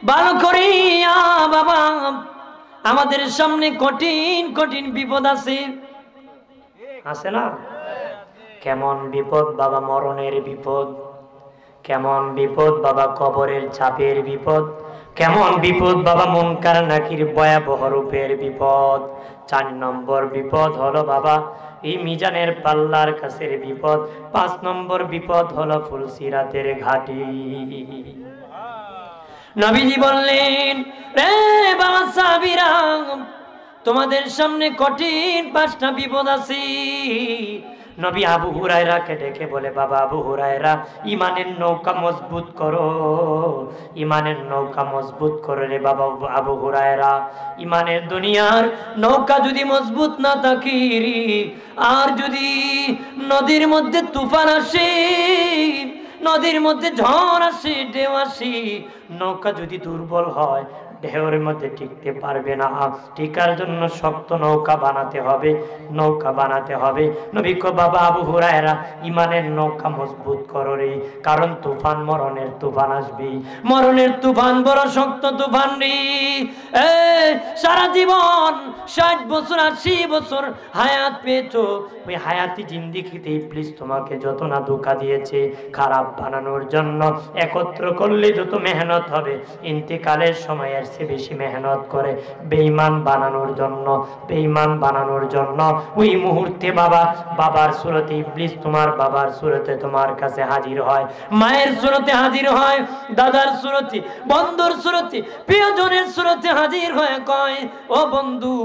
ভালো করিয়া বাবা, আমাদের সামনে কঠিন কঠিন বিপদ আছে, আছে না? কেমন বিপদ বাবা? মরণের বিপদ। কেমন বিপদ বাবা? কবরের চাপের বিপদ। কেমন বিপদ বাবা? মুনকার নাকির ভয়াবহ রূপের বিপদ। 4 নম্বর বিপদ হলো বাবা এই মিজানের পাল্লার কাছের বিপদ। 5 নম্বর বিপদ হলো ফুলসিরাতের ঘাটি। নবীজি বললেন, রে বাবা সাহাবীরা, তোমাদের সামনে কঠিন 5টা বিপদ আছে। নবী আবু হুরায়রাকে ডেকে বলে, বাবা আবু হুরায়রা, ইমানের নৌকা মজবুত করো, ইমানের নৌকা মজবুত করো রে বাবা আবু হুরায়রা। ইমানের দুনিয়ার নৌকা যদি মজবুত না থাকে, আর যদি নদীর মধ্যে তুফান আসে, নদীর মধ্যে ঝড় আসে, ঢেউ আসে, নৌকা যদি দুর্বল হয়, ঢেউর মধ্যে টিকতে পারবে না। টিকার জন্য শক্ত নৌকা বানাতে হবে, নৌকা বানাতে হবে। নবী কো, বাবা আবু হুরায়রা, ইমানের নৌকা মজবুত করো রে, কারণ তুফান, মরণের তুফান আসবে। মরণের তুফান বড় শক্ত তুফান রে। সারা জীবন 60 বছর 80 বছর হায়াত পেয়েছো, ওই হায়াতি জিন্দিগিতে ইবলিস তোমাকে যত না ধোঁকা দিয়েছে, খারাপ বানানোর জন্য একত্র করলে যত মেহনত হবে, ইন্তেকালের সময় এর চেয়ে বেশি মেহনত করে বেঈমান বানানোর জন্য, বেঈমান বানানোর জন্য। ওই মুহূর্তে বাবা, বাবার সুরতে ইবলিস তোমার বাবার সুরতে তোমার কাছে হাজির হয়, মায়ের সুরতে হাজির হয়, দাদার সুরতে, বন্ধুর সুরতে, প্রিয়জনের সুরতে হাজির হয়ে কয়, ও বন্ধু,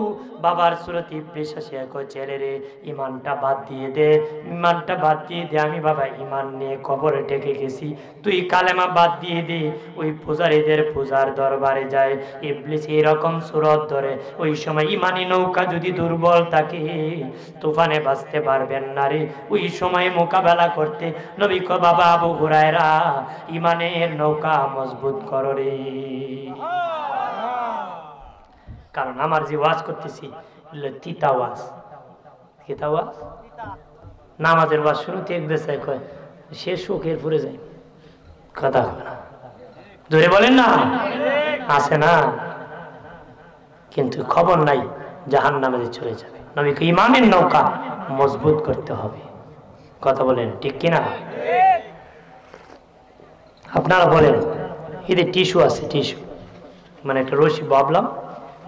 বাবার সুরতে ইবলিস আসে কয়, ছেলে রে, ইমানটা বাদ দিয়ে দে, ইমানটা বাদ দিয়ে দে। আমি বাবা ইমান নিয়ে কবরে টেকে গেছি, তুই কালেমা বাদ দিয়ে দে। ওই পূজারীদের পূজার দরবারে যায় ইবলিস, এরকম সুরত ধরে। ওই সময় ইমানি নৌকা যদি দুর্বল থাকে, তুফানে বাঁচতে পারবেন না রে। ওই সময় মোকাবেলা করতে নবী কয়, বাবা আবু হুরায়রা, ইমানের নৌকা মজবুত করো রে। কারণ আমার যে ওয়াজ করতেছি তিতা ওয়াজ, তিতা ওয়াজ। নামাজের ওয়াজ শুরুতে এক বেসায় কয়, সে সুখের পুরে যায়, কথা কয় না, ধরে বলেন না, আছে না? কিন্তু খবর নাই জাহান্নামে চলে যাবে। নবীকে ইমানের নৌকা মজবুত করতে হবে, কথা বলেন ঠিক কিনা? আপনারা বলেন, এদের টিস্যু আছে, টিস্যু মানে একটা রশি ভাবলাম,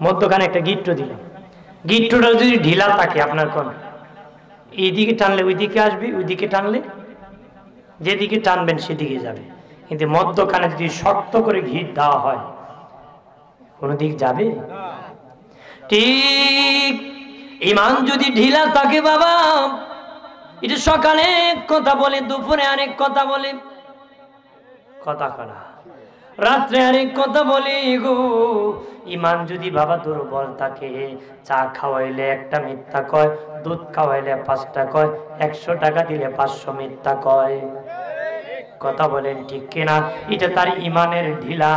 মধ্যখানে একটা গিট্টু দিলাম, গিট্টুটা যদি ঢিলা থাকে, আপনার কোন এইদিকে টানলে ওইদিকে আসবে, ওইদিকে টানলে যেদিকে টানবেন সেদিকে যাবে। কিন্তু মধ্যখানে যদি শক্ত করে ঘিট দেওয়া হয়, কোনো দিক যাবে? ঠিক ইমান যদি ঢিলা থাকে বাবা, এটা সকালে এক কথা বলে, দুপুরে আরেক কথা বলে, কথা কনা, রাত্রে আরেক কথা বলে গো। ইমান যদি বাবা দুর্বল থাকে, চা খাওয়াইলে একটা মিথ্যা কয়, দুধ খাওয়াইলে 5টা কয়, 100 টাকা দিলে 500 মিথ্যা কয়, কথা বলেন ঠিক কিনা? এটা তার ইমানের ঢিলা,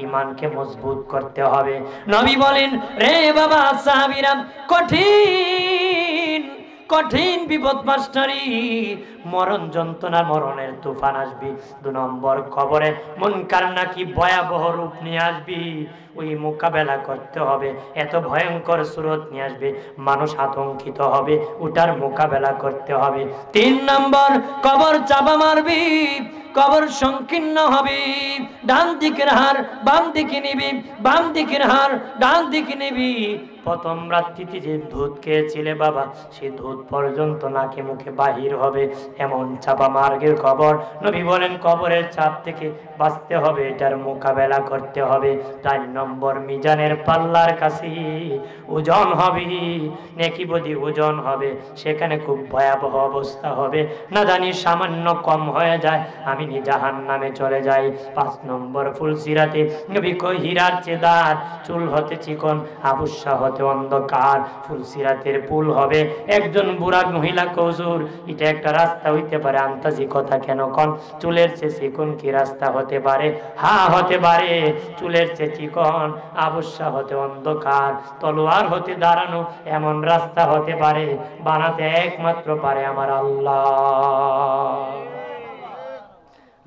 ইমানকে মজবুত করতে হবে। নবী বলেন, রে বাবা সাহাবীরা, কঠিন কঠিন বিপদ মাস্টারি, মরণ যন্ত্রণা, মরণের তুফান আসবি। 2 নম্বর, কবরে মুনকার নাকি ভয়াবহ রূপ নিয়ে আসবি, ওই মোকাবেলা করতে হবে। এত ভয়ঙ্কর সুরত নিয়ে আসবে, মানুষ আতঙ্কিত হবে, ওটার মোকাবেলা করতে হবে। 3 নম্বর, কবর চাপা মারবি, কবর সংকীর্ণ হবে, ডান দিকের হার বাম দিকে নিবি, বাম দিকের হার ডান দিকে নিবি। প্রথম রাত্রিতে যে দুধ খেয়েছিলে বাবা, সে দুধ পর্যন্ত নাকে মুখে বাহির হবে, এমন চাপা মার্গের কবর। নবী বলেন, কবরের চাপ থেকে বাঁচতে হবে, এটার মোকাবেলা করতে হবে। 4 নম্বর, মিজানের পাল্লার কাছে ওজন হবে, নেকি বদি ওজন হবে, সেখানে খুব ভয়াবহ অবস্থা হবে, না জানি সামান্য কম হয়ে যায়, আমি জাহান্নামে চলে যাই। 5 নম্বর, ফুলসিরাতে নবী কই, হীরার চেদার, চুল হতে চিকন, আবুসা হতে অন্ধকার, ফুলসিরাতের পুল হবে। একজন বুড়া মহিলা কৌজুর, এটা একটা রাস্তা হইতে পারে, আন্তাজি কথা কেন কন? চুলের চেয়ে চিকন কি রাস্তা হতে পারে? হ্যাঁ হতে পারে, চুলের চেয়ে চিকন, আবুসা হতে অন্ধকার, তলোয়ার হতে দাঁড়ানো, এমন রাস্তা হতে পারে, বানাতে একমাত্র পারে আমার আল্লাহ।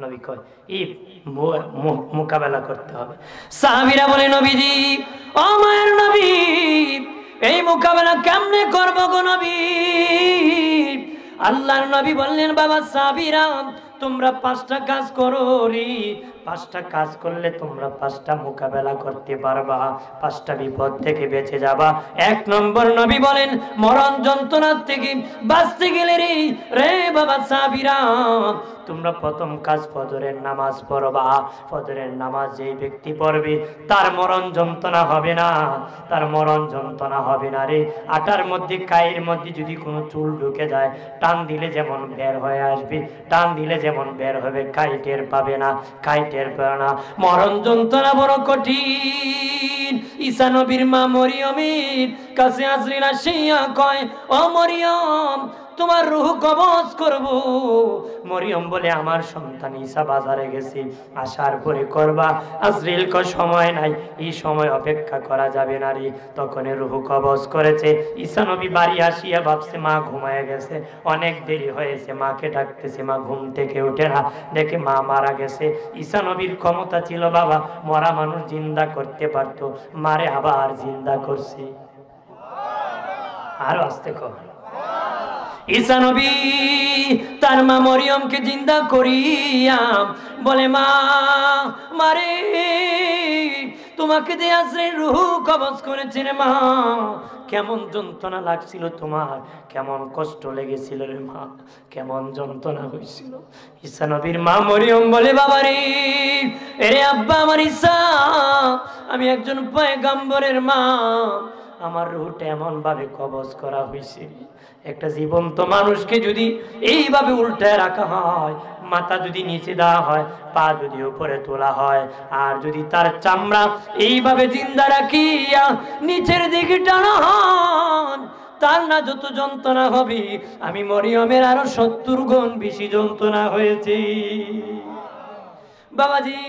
নবী কয়, এই মোকাবেলা করতে হবে। সাহাবীরা বলে নবীজি, ও মায়ের নবী, এই মোকাবেলা কেমনে করব গো নবী? আল্লাহর নবী বললেন, বাবা সাহাবীরা, তোমরা 5টা কাজ করো রে। 5টা কাজ করলে তোমরা 5টা মোকাবেলা করতে পারবা, 5টা বিপদ থেকে বেঁচে যাবা। 1 নম্বর নবী বলেন, মরণ যন্ত্রণার থেকে বাঁচতে গেলে রে বাবা সাহাবীরা, তোমরা প্রথম কাজ ফজরের নামাজ পড়বা। ফজরের নামাজ যেই ব্যক্তি পড়বে তার মরণ যন্ত্রণা হবে না, তার মরণ যন্ত্রণা হবে না রে। আটার মধ্যে কায়ের মধ্যে যদি কোনো চুল ঢুকে যায়, টান দিলে যেমন বের হয়ে আসবে, টান দিলে যেমন বের হবে, কাইটের পাবে না, কাইটের পাবে না। মরণ যন্ত্রণা বড় কঠিন। ঈসা নবীর মা মরিয়মের কাছে আজরাইল আসিয়া কয়, ও মরিয়ম, তোমার রূহ কবজ করব। মরিয়ম বলে, আমার সন্তান ঈসা বাজারে গেছে, আসার পরে করবা। আজরাইল কয়, সময় নাই, এই সময় অপেক্ষা করা যাবে না রে। তখন রূহ কবজ করেছে। ঈসা নবী বাড়ি আসিয়া ভাবছে মা ঘুমায় গেছে, অনেক দেরি হয়েছে, মাকে ডাকতেছে, মা ঘুম থেকে উঠে না, দেখে মা মারা গেছে। ঈসা নবীর ক্ষমতা ছিল বাবা, মরা মানুষ জিন্দা করতে পারতো, মারে আবার জিন্দা করছে। আরো আসতে কর। ঈসা নবী তার মা মরিয়মকে জিন্দা করিয়া বলে, মা মারে, তোমাকে দিয়ে আজরাইল রূহ কবজ করেছে রে মা। কেমন যন্ত্রণা লাগছিল তোমার, কেমন কষ্ট লেগেছিল রে মা, কেমন যন্ত্রণা হয়েছিল। ঈসা নবীর মা মরিয়ম বলে, বাবা রে, এরে আব্বা আমার ঈসা, আমি একজন পয়গম্বরের মা, আমার রূহটা এমন ভাবে কবজ করা হয়েছে, একটা জীবন্ত মানুষকে যদি এইভাবে উল্টায় রাখা হয়, মাথা যদি নিচে দেওয়া হয়, পা যদি উপরে তোলা হয়, আর যদি তার চামড়া এইভাবে জিন্দা রাখিয়া নিচের দিকে টানা হয়, তার না যত যন্ত্রণা হবে, আমি মরিয়মের আরো 70 গুণ বেশি যন্ত্রণা হয়েছে। বাবাজি,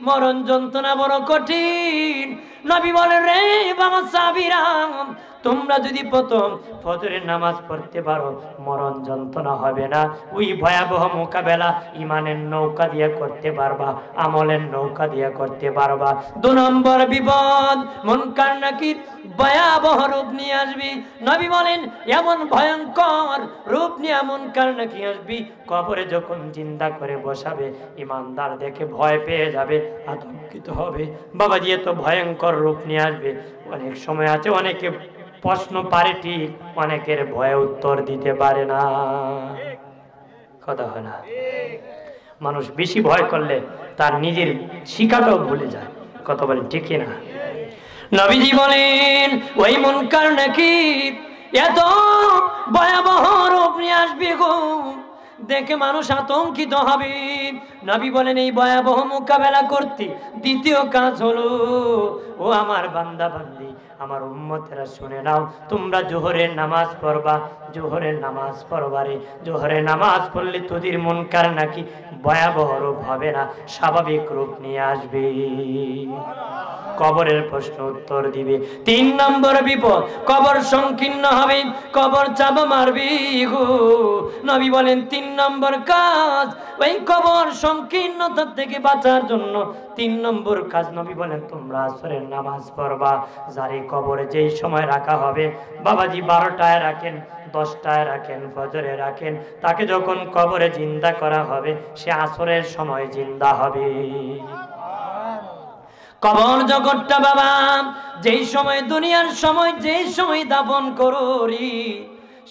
মরণ যন্ত্রণা বড় কঠিন। নবী বলে, রে বাবা সাহাবীরা, তোমরা যদি প্রথম ফজরের নামাজ পড়তে পারো, মরণ যন্ত্রণা হবে না। ওই ভয়াবহ মোকাবেলা ইমানের নৌকা দিয়ে করতে পারবা, আমলের নৌকা দিয়ে করতে পারবা। 2 নম্বর বিপদ, মুনকার নাকির ভয়াবহ রূপ নিয়ে আসবি। নবী বলেন, এমন ভয়ঙ্কর রূপ নিয়ে মুনকার নাকির আসবি, কবরে যখন জিন্দা করে বসাবে, ইমানদার দেখে ভয় পেয়ে যাবে, আতঙ্কিত হবে। বাবাজি, এত ভয়ঙ্কর রূপ নিয়ে আসবে। অনেক সময় আছে অনেকে প্রশ্ন পারে ঠিক, অনেকের ভয়ে উত্তর দিতে পারে না। কথা হয় না? মানুষ বেশি ভয় করলে তার নিজের শিক্ষাটাও ভুলে যায়। কথা বলেন ঠিক না? নবীজি বলেন, ওই মুনকার নাকির এত ভয়াবহ রূপ নিয়ে আসবে গো, দেখে মানুষ আতঙ্কিত হবে। নবী বলেন, এই ভয়াবহ মোকাবেলা করতে দ্বিতীয় কাজ হলো, ও আমার বান্দা বান্দি, আমার উম্মতেরা শুনে নাও, তোমরা জোহরের নামাজ পড়বা। জোহরের নামাজ পড়বারে, জোহরের নামাজ পড়লে তোদের মুনকার নাকি ভয়াবহ রূপ হবে না, স্বাভাবিক রূপ নিয়ে আসবে, কবরের প্রশ্ন উত্তর দিবে। 3 নম্বর বিপদ, কবর সংকীর্ণ হবে, কবর চাপা মারবে গো। নবী বলেন, 3 নম্বর কাজ, ওই কবর সংকীর্ণতা থেকে বাঁচার জন্য 3 নম্বর কাজ, নবী বলেন, তোমরা আসরের নামাজ পড়বা। যারে কবরে যেই সময় রাখা হবে, বাবাজি 12টায় রাখেন, 10টায় রাখেন, ফজরে রাখেন, তাকে যখন কবরে জিন্দা করা হবে, সে আসরের সময় জিন্দা হবে। কবর জগৎটা বাবা যেই সময়, দুনিয়ার সময় যেই সময় দাফন করি,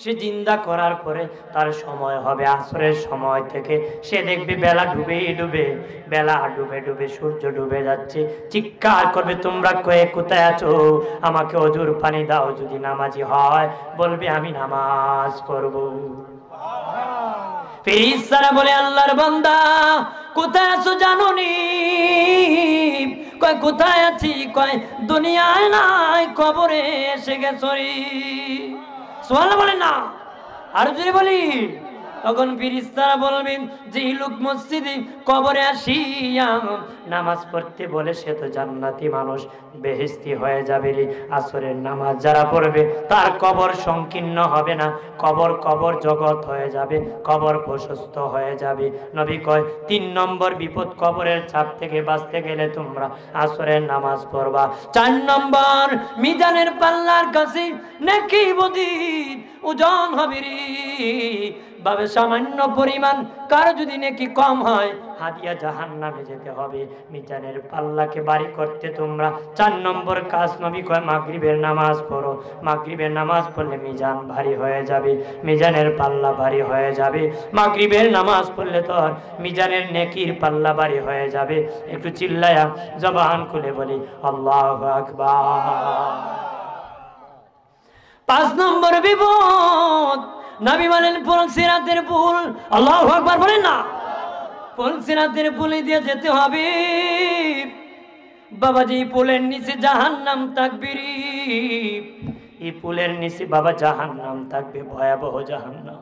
সে জিন্দা করার পরে তার সময় হবে আসরের সময় থেকে। সে দেখবে বেলা ডুবে ডুবে, বেলা ডুবে ডুবে সূর্য ডুবে যাচ্ছে, চিৎকার করবে, তোমরা কোথায় আছো, আমাকে অজুর পানি দাও। যদি নামাজি হয় বলবে, আমি নামাজ পড়বো। ফেরেশতারা বলে, আল্লাহর বান্দা কোথায় আছো জানোনি? কয়, কোথায় আছি? কয়, দুনিয়ায় নাই, কবরে এসে গেছি। সুবহানাল্লাহ বলে না, আর যদি বলি তখন ফেরেশতারা বলবেন যে লোক মসজিদে কবরে আসিয়া নামাজ পড়তে বলে সে তো জান্নাতি মানুষ, বেহেশতি হয়ে যাবে রে। আসরের নামাজ যারা পড়বে তার কবর সংকীর্ণ হবে না, কবর জগৎ হয়ে যাবে, কবর প্রশস্ত হয়ে যাবে। নবী কয় 3 নম্বর বিপদ, কবরের চাপ থেকে বাঁচতে গেলে তোমরা আসরের নামাজ পড়বা। 4 নম্বর মিজানের পাল্লার কাছে নেকি বদিন ওজন হবে রে ভাবে, সামান্য পরিমাণ কারো যদি নেকি কম হয় হাদিয়া জাহান্নামে যেতে হবে। মিজানের পাল্লাকে ভারী করতে তোমরা 4 নম্বর কাজ, নবী কয় মাগরিবের নামাজ পড়ো। মাগরিবের নামাজ পড়লে মিজান ভারী হয়ে যাবে, মিজানের পাল্লা ভারী হয়ে যাবে। মাগরিবের নামাজ পড়লে তোর মিজানের নেকির পাল্লা ভারী হয়ে যাবে। একটু চিল্লায়া জবান খুলে বলি আল্লাহু আকবার। 5 নম্বর বিপদ, নবী বলেন পুলসিরাতের পুল। আল্লাহু আকবার বলেন না। পুলসিরাতের পুলে দিয়ে যেতে হবে বাবাজি, পুলের নিচে জাহান্নাম থাকবে রে। এই পুলের নিচে বাবা জাহান্নাম থাকবে, ভয়াবহ জাহান্নাম।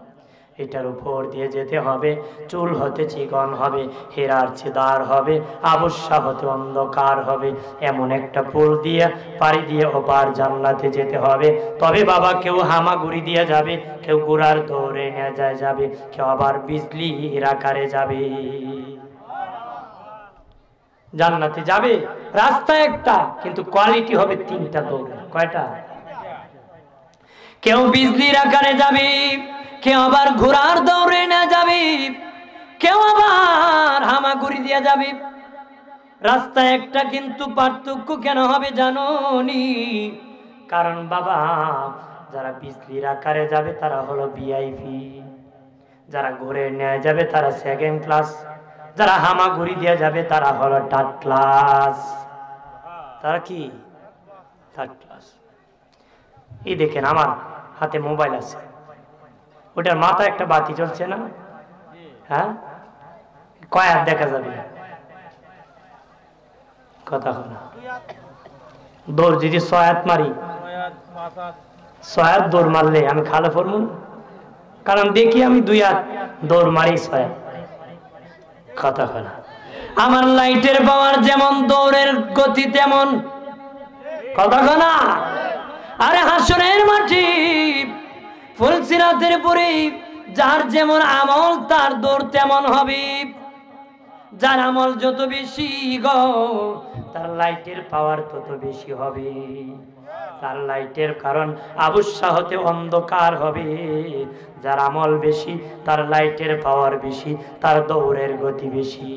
এটার উপর দিয়ে যেতে হবে, চুল হতে চিকন হবে, হেরার ছেদার হবে, আবশ্যা হতে অন্ধকার হবে। এমন একটা পুল দিয়ে পাড়ি দিয়ে ওপার জান্নাতে যেতে হবে। তবে বাবা কেউ হামাগুড়ি দিয়ে যাবে, কেউ ঘোড়ার দৌড়ে নিয়ে যাবে, কেউ আবার বিজলির আকারে যাবে। জান্নাতে যাবে রাস্তা একটা, কিন্তু কোয়ালিটি হবে 3টা দৌড়। কয়টা? কেউ বিজলির আকারে যাবে, কেউ আবার ঘোড়ার দৌড়ে না যাবে, কেউ আবার হামাগুড়ি দিয়ে যাবে। রাস্তা একটা, কিন্তু পার্থক্য কেন হবে জানোনি? কারণ বাবা যারা বিজলির আকারে যাবে তারা হলো ভিআইপি, যারা ঘুরে নিয়ে যাবে তারা 2nd ক্লাস, যারা হামাগুড়ি দিয়ে যাবে তারা হলো 3rd ক্লাস। তারা কি 3rd ক্লাস? এই দেখেন আমার হাতে মোবাইল আছে, ওটার মাথায় একটা বাতি জ্বলছে না? হ্যাঁ, কয় হাত দেখা যাবে? কথা না, দৌড় যদি 6 হাত মারি, 6 হাত দৌড় মারলে আমি খালে পড়বো না, কারণ দেখি আমি 2 হাত দৌড় মারি 6 হাত। কথা না, আমার লাইটের পাওয়ার যেমন দৌড়ের গতি তেমন। কথা না, আরে হাসরের মাটি ফুলসিরাতের পরে যার যেমন আমল তার দৌড় তেমন হবে। যার আমল যত বেশি গো তার লাইটের পাওয়ার তত বেশি হবে। তার লাইটের কারণ আবশ্যা হতে অন্ধকার হবে। যার আমল বেশি তার লাইটের পাওয়ার বেশি, তার দৌড়ের গতি বেশি,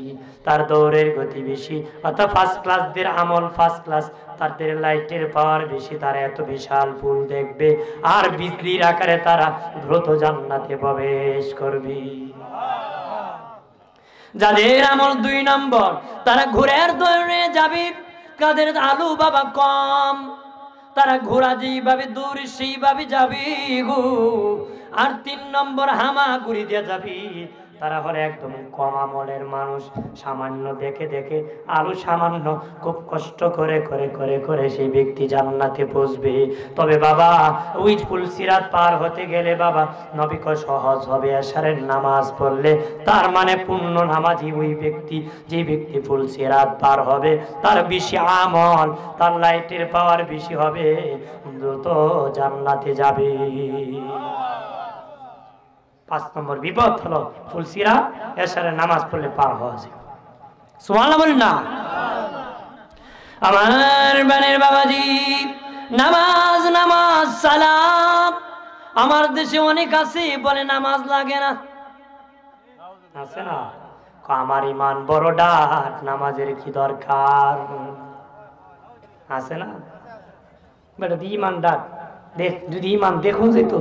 তার দৌড়ের গতি বেশি। অর্থাৎ 1st ক্লাসদের আমল 1st ক্লাস, তাদের লাইটের পাওয়ার বেশি, তারা এত বিশাল পুল দেখবে আর বিজলির আকারে তারা দ্রুত জান্নাতে প্রবেশ করবে। যাদের আমল 2 নম্বর তারা ঘোড়ার দৌড়ে যাবে। কাদের আলু বাবা কম, তারা ঘোড়া যেইভাবে দৌড়ে সেইভাবে যাবে গো। আর 3 নম্বর হামাগুড়ি দিয়ে যাবে, তারা হলো একদম কম আমলের মানুষ। সামান্য দেখে দেখে আরো সামান্য খুব কষ্ট করে করে করে করে সেই ব্যক্তি জান্নাতে পৌঁছবে। তবে বাবা ওই ফুলসিরাত পার হতে গেলে বাবা নবী কয় সহজ হবে এশারের নামাজ পড়লে। তার মানে পূর্ণ নামাজি ওই ব্যক্তি, যে ব্যক্তি ফুলসিরাত পার হবে তার বেশি আমল, তার লাইটের পাওয়ার বেশি হবে, দ্রুত জান্নাতে যাবে। 5 নম্বর বিপদ হলো ফুলসিরাত এশারের নামাজ পড়লে পার হওয়া যায়। সুবহানাল্লাহ বলেন না। আমার বানের বাবাজি, নামাজ নামাজ সালাম। আমার দেশে অনেক আছে বলে নামাজ লাগে না, আছে না? আমার ইমান বড় ডাক, নামাজের কি দরকার? আছে না? বেটা ইমান ডাক দেখ, যদি ইমান দেখুন যেত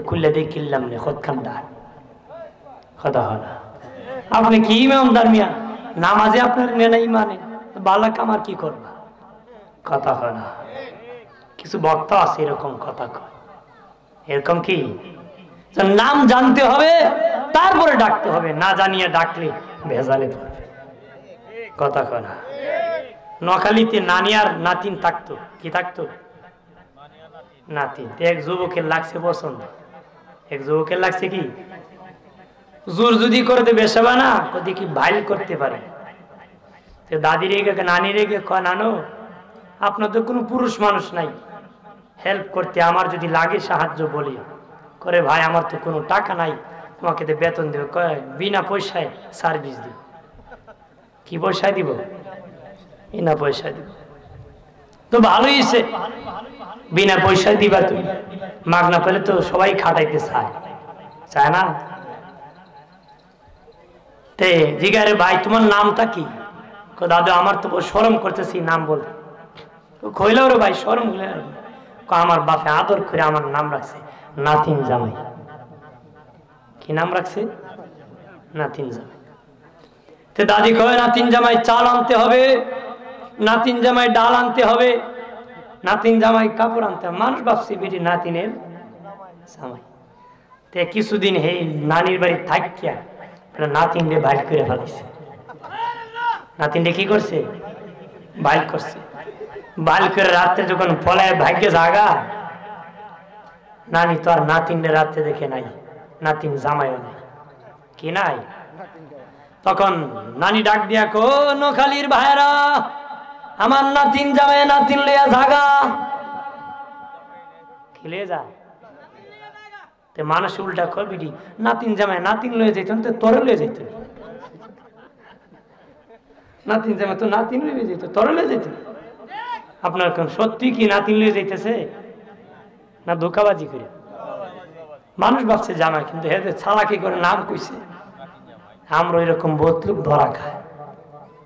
খুললে দেখ কিনলাম না খোদখান ডাক। কথা হয় না। আপনি কি ইমানদার মিয়া, নামাজে আপনার মেনে ইমানে বালা কামার কি করবা? কথা হয় না। কিছু বক্তা আছে এরকম কথা কয়, এরকম কি নাম জানতে হবে তারপরে ডাকতে হবে, না জানিয়ে ডাকলে ভেজালে পড়বে। কথা কয় না। নোয়াখালীতে নানি আর নাতিন থাকতো, কি থাকতো? নাতিন। এক যুবকের লাগছে পছন্দ, এক যুবকের লাগছে কি জোর যদি করতে বেসাবা না দেখি ভাইল করতে পারে। দাদি রেগে নানি রেগে নানো আপনার তো কোনো পুরুষ মানুষ নাই হেল্প করতে, আমার যদি লাগে সাহায্য বলি করে ভাই আমার তো কোনো টাকা নাই, তোমাকে তো বেতন দেবে, কয় বিনা পয়সায় সার্ভিস দিব। কি পয়সায় দিব? বিনা পয়সায় দিব। তো ভালোই হয়েছে, বিনা পয়সায় দিবা তুমি, মাগনা পেলে তো সবাই খাটাইতে চায়, চায় না? তে জিগারে ভাই তোমার নামটা কি? দাদু আমার তো শরম করতেছি নাম বলতে। কইল রে ভাই শরম হলে আমার বাপে আদর করে আমার নাম রাখছে নাতিন জামাই। কি নাম রাখছে? নাতিন জামাই। তে দাদি কয় নাতিন জামাই চাল আনতে হবে, নাতিন জামাই ডাল আনতে হবে, নাতিন জামাই কাপড় আনতে হবে। মানুষ ভাবছে বেটি নাতিনের জামাই। তে কিছুদিন হে নানির বাড়ি থাকিয়া নাতিনরে বাইর করে ফেলাইছে। নাতিনরে কি করছে? বাইর করছে। বাইর করে রাত্রে যখন পলায় ভাগ্যে জাগা, নানি তো আর নাতিনরে রাত্রে দেখে নাই, নাতিন জামাইও নাই। কি নাই? তখন নানি ডাক দিয়া কো নোখালির ভাইরা, আমার নাতিন জামাই নাতিন লইয়া জাগা। খেলে যা মানুষ উল্টা কবিটি নাতিন জামাই নাতিন লয়ে যাইতেন তো তরে লয়ে যাইত, নাতিন জামাই তো নাতিন লয়ে যেত তরে লয়ে যেত। আপনার কোন সত্যি কি নাতিন লয়ে যাইতেছে না ধোকাবাজি করে? মানুষ ভাবছে জামাই, কিন্তু এদের ছাড়াকি করে নাম কইছে। আমরা এরকম বহুত লোক ধরা খায়,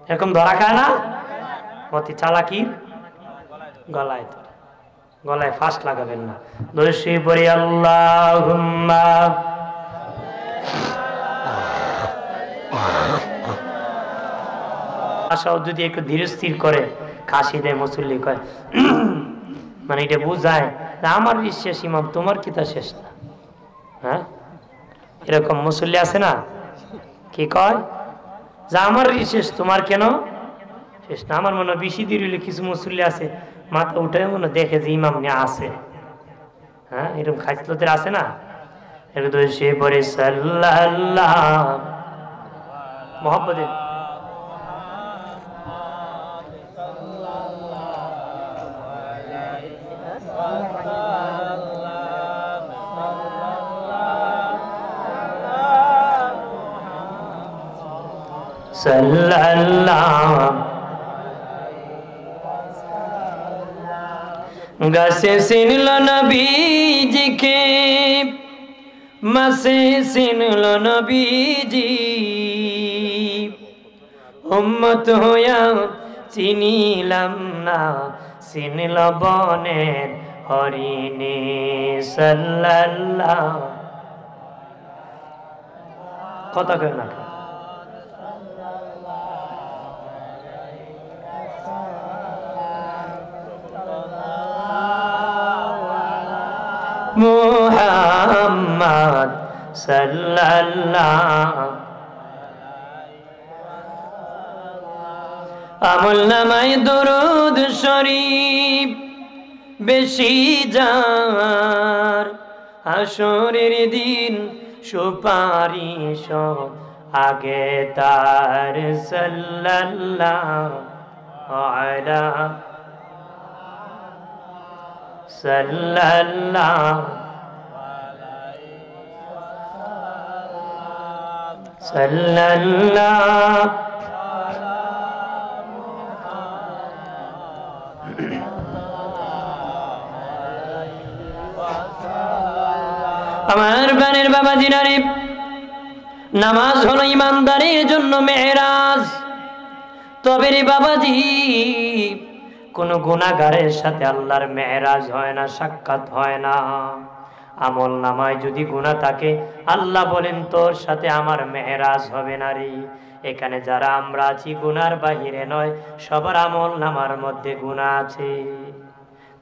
এরকম ধরা খায় না? অতি চালাকির গলায় ধরে, গলায় ফাঁস লাগাবেন না। দোষী পড়ি আল্লাহুম্মা আশাও যদি একটু ধীর স্থির করে কাশি দেয় মুসল্লি কয় মানে এটা বুঝায় আমার শেষ ইমাম তোমার কি তা শেষ না? হ্যাঁ এরকম মুসল্লি আছে না? কি কয় যে আমার শেষ তোমার কেন শেষ না? আমার মনে হয় বেশি দেরি হলে কিছু মুসল্লি আছে মাথা উঠে মনে দেখে যে ইমাম নিয়ে আছে। হ্যাঁ এরকম খাইতলতের আছে না? একটু সে পরে সাল্লাল্লাহ মোহাম্মদে সাল্লাল্লাহ গাছে চিনল নবীজিকে, মাসে চিনল নবীজি, উম্মত হইয়া চিনিলাম না, চিনল বনের হরিণী। সাল্লাল্লাহ কথা কয় না মুহাম্মদ সাল্লাল্লাহ। আমল নামায় দরুদ শরীফ বেশি যার, হাসরের দিন সুপারিশ আগে তার। সাল্লাল্লাহু আলা সাল্লাল্লাহু সাল্লাল্লাহু আমার গানের বাবা জিনারে, নামাজ হলো ইমানদারের জন্য মেরাজ। তবে রে বাবাজি কোন গুনাহগারের সাথে আল্লাহর মেরাজ হয় না, সাক্ষাৎ হয় না। আমল নামায় যদি গুনাহ থাকে আল্লাহ বলেন তোর সাথে আমার মেরাজ হবে না রে। এখানে যারা আমরা আছি গুনার বাহিরে নয়, সবার আমল নামার মধ্যে গুনাহ আছে,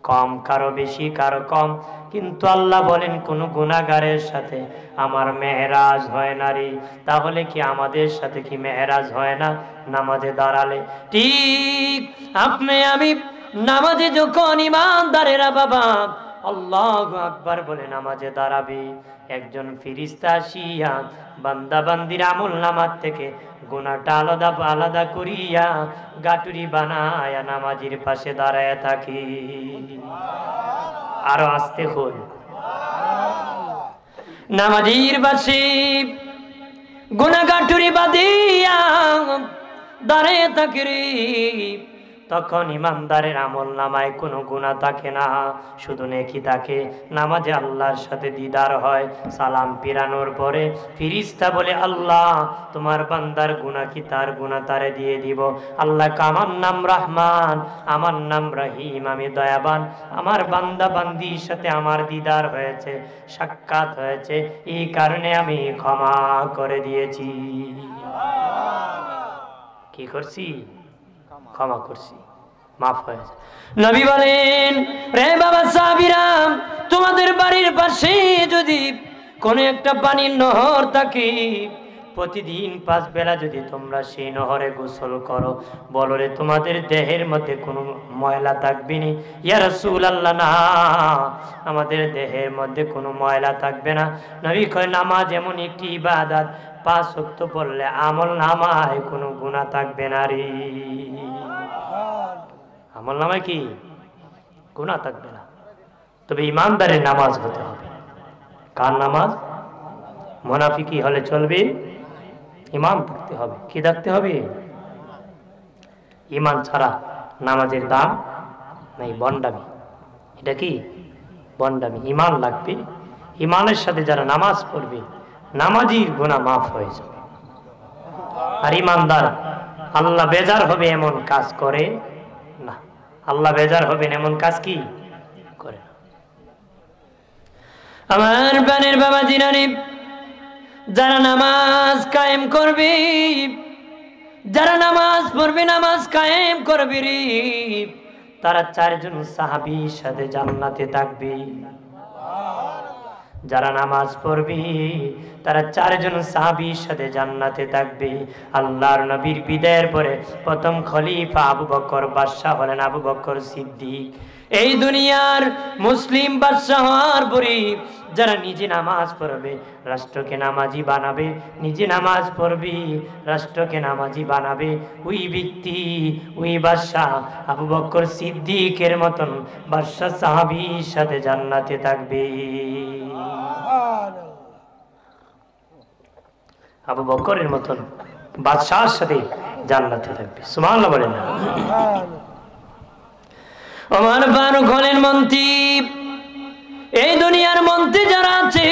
কম কারো বেশি কারো কম, কিন্তু আল্লাহ বলেন কোন গুনাহগারের সাথে আমার মেরাজ হয় না রে। তাহলে কি আমাদের সাথে কি মেরাজ হয় না নামাজে দাঁড়ালে? ঠিক আপনি আমি নামাজে যখন ইমানদারেরা বাবা আল্লাহু আকবার বলে নামাজে দাঁড়াবে, একজন ফেরেশতা আসিয়া বান্দা বান্দির আমলনামার থেকে গুনাহটা আলাদা আলাদা করিয়া গাটুরি বানায়া নামাজের পাশে দাঁড়ায় থাকে। আরো আস্তে হল, নামাজের পাশে গুনাহ গাটুরি বাঁধিয়া দাঁড়ায় থাকে রে। তখন ইমানদারের আমল নামায় কোনো গুনাহ থাকে না, শুধু নেকি থাকে। নামাজে আল্লাহর সাথে দিদার হয়। সালাম ফিরানোর পরে ফেরেশতা বলে, আল্লাহ তোমার বান্দার গুনাহ কি তার গুনাহ তারে দিয়ে দিব। আল্লাহ, আমার নাম রহমান, আমার নাম রহিম, আমি দয়াবান, আমার বান্দা বান্দির সাথে আমার দিদার হয়েছে, সাক্ষাৎ হয়েছে, এই কারণে আমি ক্ষমা করে দিয়েছি। কি করছি? ক্ষমা করছি, মাফ হয়েছে। নবী বলেন, রে বাবা সাহাবীরা, তোমাদের বাড়ির পাশে যদি কোনো একটা পানির নহর থাকে, প্রতিদিন 5 বেলা যদি তোমরা সেই নহরে গোসল করো, বলো রে তোমাদের দেহের মধ্যে কোনো ময়লা থাকবে না? ইয়া রাসূলুল্লাহ, না, আমাদের দেহের মধ্যে কোনো ময়লা থাকবে না। নবী কয়, নামাজ এমন একটি ইবাদত, 5 ওয়াক্ত পড়লে আমল নামায় কোনো গুনাহ থাকবে না রে। আমল নামায় কি গুনাহ থাকবে না। তবে ইমানদারের নামাজ হতে হবে। কার নামাজ? মুনাফিকি হলে চলবে? ইমান থাকতে হবে। কি থাকতে হবে? ইমান ছাড়া নামাজের দাম নাই, বন্ডামি। এটা কি বন্ডামি? ইমান লাগবে। ইমানের সাথে যারা নামাজ পড়বে, নামাজির গুনাহ মাফ হয়ে যাবে। আর ইমানদার আল্লাহ বেজার হবে এমন কাজ করে না। আল্লাহ বেজার হবেন এমন কাজ কি করে না। আমার বানের বাবা জিনানি, যারা নামাজ কায়েম করবে, যারা নামাজ পড়বে, নামাজ কায়েম করবে রে, তারা 4 জন সাহাবীর সাথে জান্নাতে থাকবে। যারা নামাজ পড়বে তারা 4 জন সাহাবীর সাথে জান্নাতে থাকবে। আল্লাহর নবীর বিদায়ের পরে প্রথম খলিফা আবু বকর বাদশা হলেন আবু বকর সিদ্দিক। এই দুনিয়ার মুসলিম বাদশা হওয়ার পরে যারা নিজে নামাজ পড়বে, রাষ্ট্রকে নামাজি বানাবে, নিজে নামাজ পড়বে, রাষ্ট্রকে নামাজি বানাবে, ওই ব্যক্তি, ওই বাদশা আবু বকর সিদ্দিকের মতন বাদশা সাহাবীর সাথে জান্নাতে থাকবে। আবু বকরের মতন বাদশার সাথে জান্নাতে থাকবে। সুবহানাল্লাহ বলেন না? ওমর ফারুক হলেন মন্ত্রী। এই দুনিয়ার মন্ত্রী যারা আছে,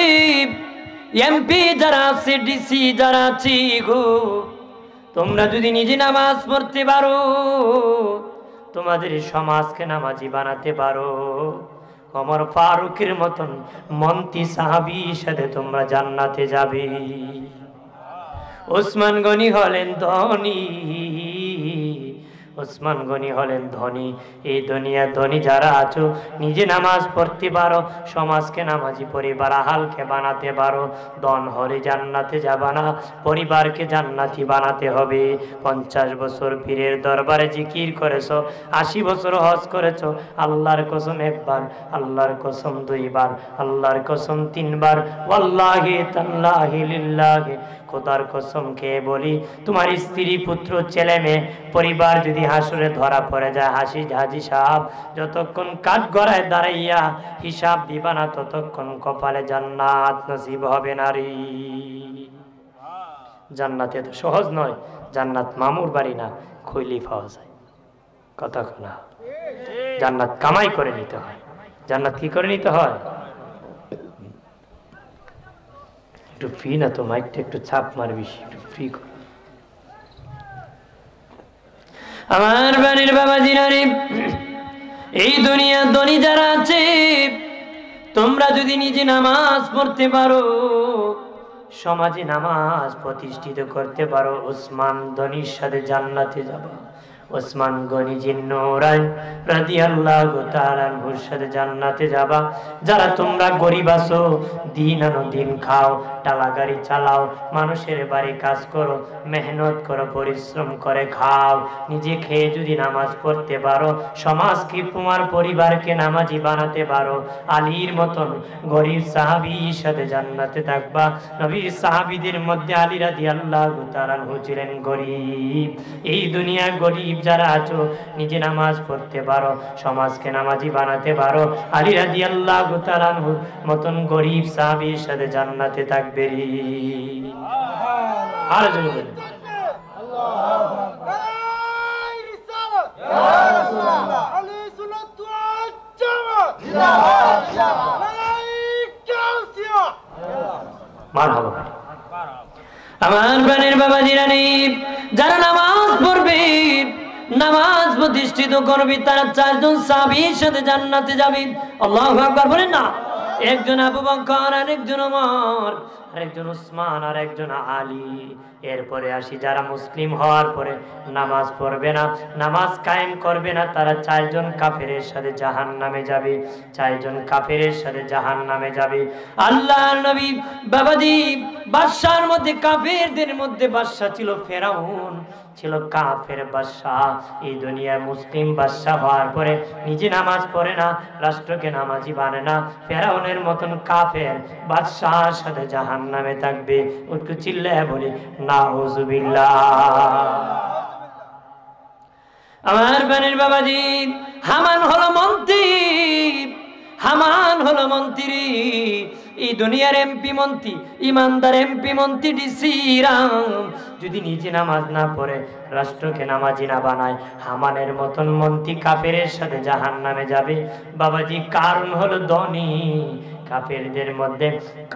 এমপি যারা আছে, ডিসি যারা আছে, গো তোমরা যদি নিজে নামাজ পড়তে পারো, তোমাদের সমাজকে নামাজি বানাতে পারো, ওমর ফারুকের মতন মন্ত্রী সাহাবীর সাথে তোমরা জান্নাতে যাবে। ওসমান গনি হলেন ধনী, ওসমান গনি হলেন ধনী। এই দুনিয়া ধনী যারা আছো, নিজে নামাজ পড়তে পারো, সমাজকে নামাজি পরিবার আহালকে বানাতে পারো, ধন হলে জান্নাতে যাবা না, পরিবারকে জান্নাতি বানাতে হবে। 50 বছর পীরের দরবারে জিকির করেছো, 80 বছর হজ করেছো, আল্লাহর কসম 1 বার, আল্লাহর কসম 2 বার, আল্লাহর কসম 3 বার, ওয়াল্লাহি তাল্লাহি লিল্লাহি, খোদার কসম খেয়ে বলি, তোমার স্ত্রী, পুত্র, ছেলে মেয়ে, পরিবার যদি হাসরে ধরা পড়ে যায়, হাজি সাহেব যতক্ষণ কাঠ গড়ায় দাঁড়াইয়া হিসাব দিবা না, ততক্ষণ কপালে জান্নাত নসিব হবে না রে। জান্নাত এত সহজ নয়। জান্নাত মামুর বাড়ি না, খৈলি পাওয়া যায়। কথা না, জান্নাত কামাই করে নিতে হয়। জান্নাত কি করে নিতে হয়? একটু ফ্রি না তো, মাইকটা একটু চাপ মারবি, একটু ফ্রি কর। আমার বাড়ির বাবা জিনারি, এই দুনিয়া ধনী যারা আছে, তোমরা যদি নিজে নামাজ পড়তে পারো, সমাজে নামাজ প্রতিষ্ঠিত করতে পারো, ওসমান ধনীর সাথে জান্নাতে যাবা। ওসমান গনি জিন্নুরাইন রাদিয়াল্লাহু তাআলা আনহুর সাথে জান্নাতে যাবা। যারা তোমরা গরিব আছো, দিন আনো দিন খাও, টালা গাড়ি চালাও, মানুষের বাড়ি কাজ করো, মেহনত করো, পরিশ্রম করে খাও, নিজে খেয়ে যদি নামাজ পড়তে পারো, সমাজকে তোমার পরিবারকে নামাজি বানাতে পারো, আলীর মতন গরিব সাহাবীর সাথে জান্নাতে থাকবা। নবীর সাহাবীদের মধ্যে আলী রাদিয়াল্লাহু তাআলা আনহু ছিলেন গরিব। এই দুনিয়া গরিব যারা আছো, নিজে নামাজ পড়তে পারো, সমাজকে নামাজি বানাতে পারো, আলী রাদিয়াল্লাহু তাআলা আনহুর মতন গরিব সাহাবীর সাথে জান্নাতে থাকবে। আর জোরে বলেন আল্লাহু আকবার। ইয়া রাসূলুল্লাহ আলী সুন্নাত ওয়াল জামাত জিন্দাবাদ মালাইকা মারহাবা। আমার প্রাণের বাবা জিরানি, যারা নামাজ পড়বে, নামাজ প্রতিষ্ঠিত করবে, তারা চারজন সাহাবীর সাথে জান্নাতে যাবে। আল্লাহু আকবার বলেন না। একজন আবু বকর, আরেকজন ওমর, আরেকজন উসমান, আর একজন আলী। এরপরে আসি যারা মুসলিম হওয়ার পরে নামাজ পড়বে না, নামাজ কায়েম করবে না, তারা চারজন কাফেরের সাথে জাহান্নামে যাবে। চারজন কাফেরের সাথে জাহান্নামে যাবে। আল্লাহর নবী বাবাজি, বাদশার মধ্যে, কাফেরদের মধ্যে বাদশা ছিল ফেরাউন, ছিল কাফের বাদশা। এই দুনিয়ায় মুসলিম বাদশা হওয়ার পরে নিজে নামাজ পড়ে না, রাষ্ট্রকে নামাজি বানে না, ফেরাউনের মতন কাফের বাদশার সাথে জাহান্নামে থাকবে। একটু চিল্লায় বলি নাউজুবিল্লাহ। আমার বানের বাবাজি, হামান হলো মন্ত্রী, হামান হলো মন্ত্রী, এই দুনিয়ার এমপি মন্ত্রী, ইমানদার এমপি মন্ত্রী, ডিসি রাম যদি নিজে নামাজ না পড়ে, রাষ্ট্রকে নামাজি না বানায়, হামানের মতন মন্ত্রী কাফেরের সাথে জাহান্নামে যাবে। বাবাজি, কারণ হলো ধনী, কাফেরদের মধ্যে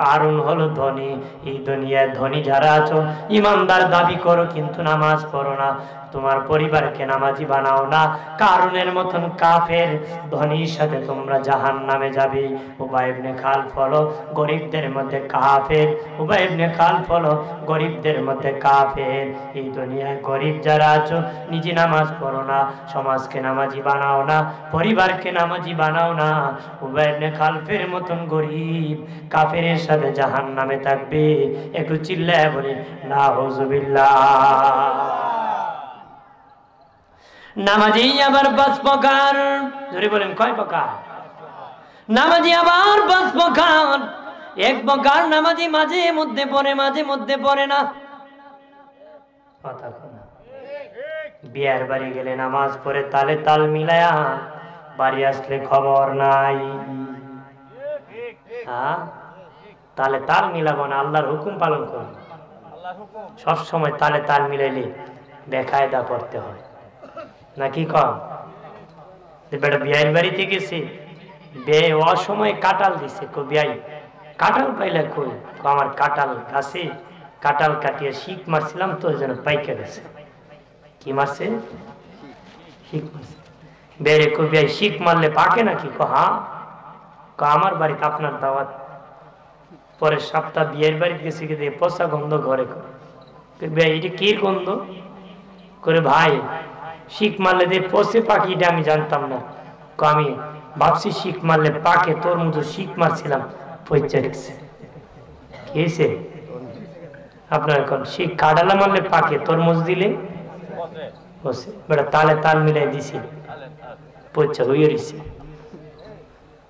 কারণ হলো ধনী। এই দুনিয়ায় ধনী যারা আছো, ইমানদার দাবি করো কিন্তু নামাজ পড়ো না, তোমার পরিবারকে নামাজি বানাও না, কারণের মতন কাফের ধনীর সাথে তোমরা জাহান্নামে যাবে। উবাই ইবনে খালফ হলো গরিবদের মধ্যে কাফের, উবাই ইবনে খালফ হলো গরিবদের মধ্যে কাফের। এই দুনিয়ায় গরিব যারা আছো, নিজে নামাজ পড়ো না, সমাজকে নামাজি বানাও না, পরিবারকে নামাজি বানাও না, উবাই ইবনে খালফের মতন গরিব কাফেরের সাথে জাহান্নামে থাকবে। একটু চিল্লায় বলি নাউজুবিল্লাহ। নামাজি আবার 5 প্রকার, ধরে বলেন কয় প্রকার? নামাজি আবার 5 প্রকার। এক প্রকার নামাজি মাঝে মধ্যে পড়ে, মাঝে মধ্যে পড়ে না। কথা কথা বিয়ার বাড়ি গেলে নামাজ পড়ে তালে তাল মিলায়া, বাড়ি আসলে খবর নাই। হ্যাঁ, তালে তাল মিলাবো না, আল্লাহর হুকুম পালন করবো। সব সময় তালে তাল মিলাইলে বেকায়দা পড়তে হয় নাকি? কম বেটা বিয়ের বাড়িতে গেছে, বিয়ে অসময়ে কাঁঠাল দিছে, কো বিয়াই কাঁঠাল পাইলে কই? আমার কাঁঠাল গাছে কাঁঠাল কাটিয়ে শিখ মারছিলাম তো, ওই জন্য পাইকে গেছে। কি মারছে? শিখ মারছে। বেড়ে কো বিয়াই শিখ মারলে পাকে নাকি? কো হ্যাঁ। কো আমার বাড়িতে আপনার দাওয়াত। পরের সপ্তাহ বিয়ের বাড়িতে গেছে, গিয়ে পচা গন্ধ ঘরে করে। বিয়াই এটা কি গন্ধ করে? ভাই শিখ মারলে যে পচে পাখি, এটা আমি জানতাম না। আমি ভাবছি শিখ মারলে পাকে, তোর মতো শিখ মারছিলাম পচে গেছে। কি হয়েছে আপনার? এখন শিখ কাটালা মারলে পাকে, তরমুজ দিলে পচে। বেটা তালে তাল মিলাই দিছি, পচা হয়ে রয়েছে।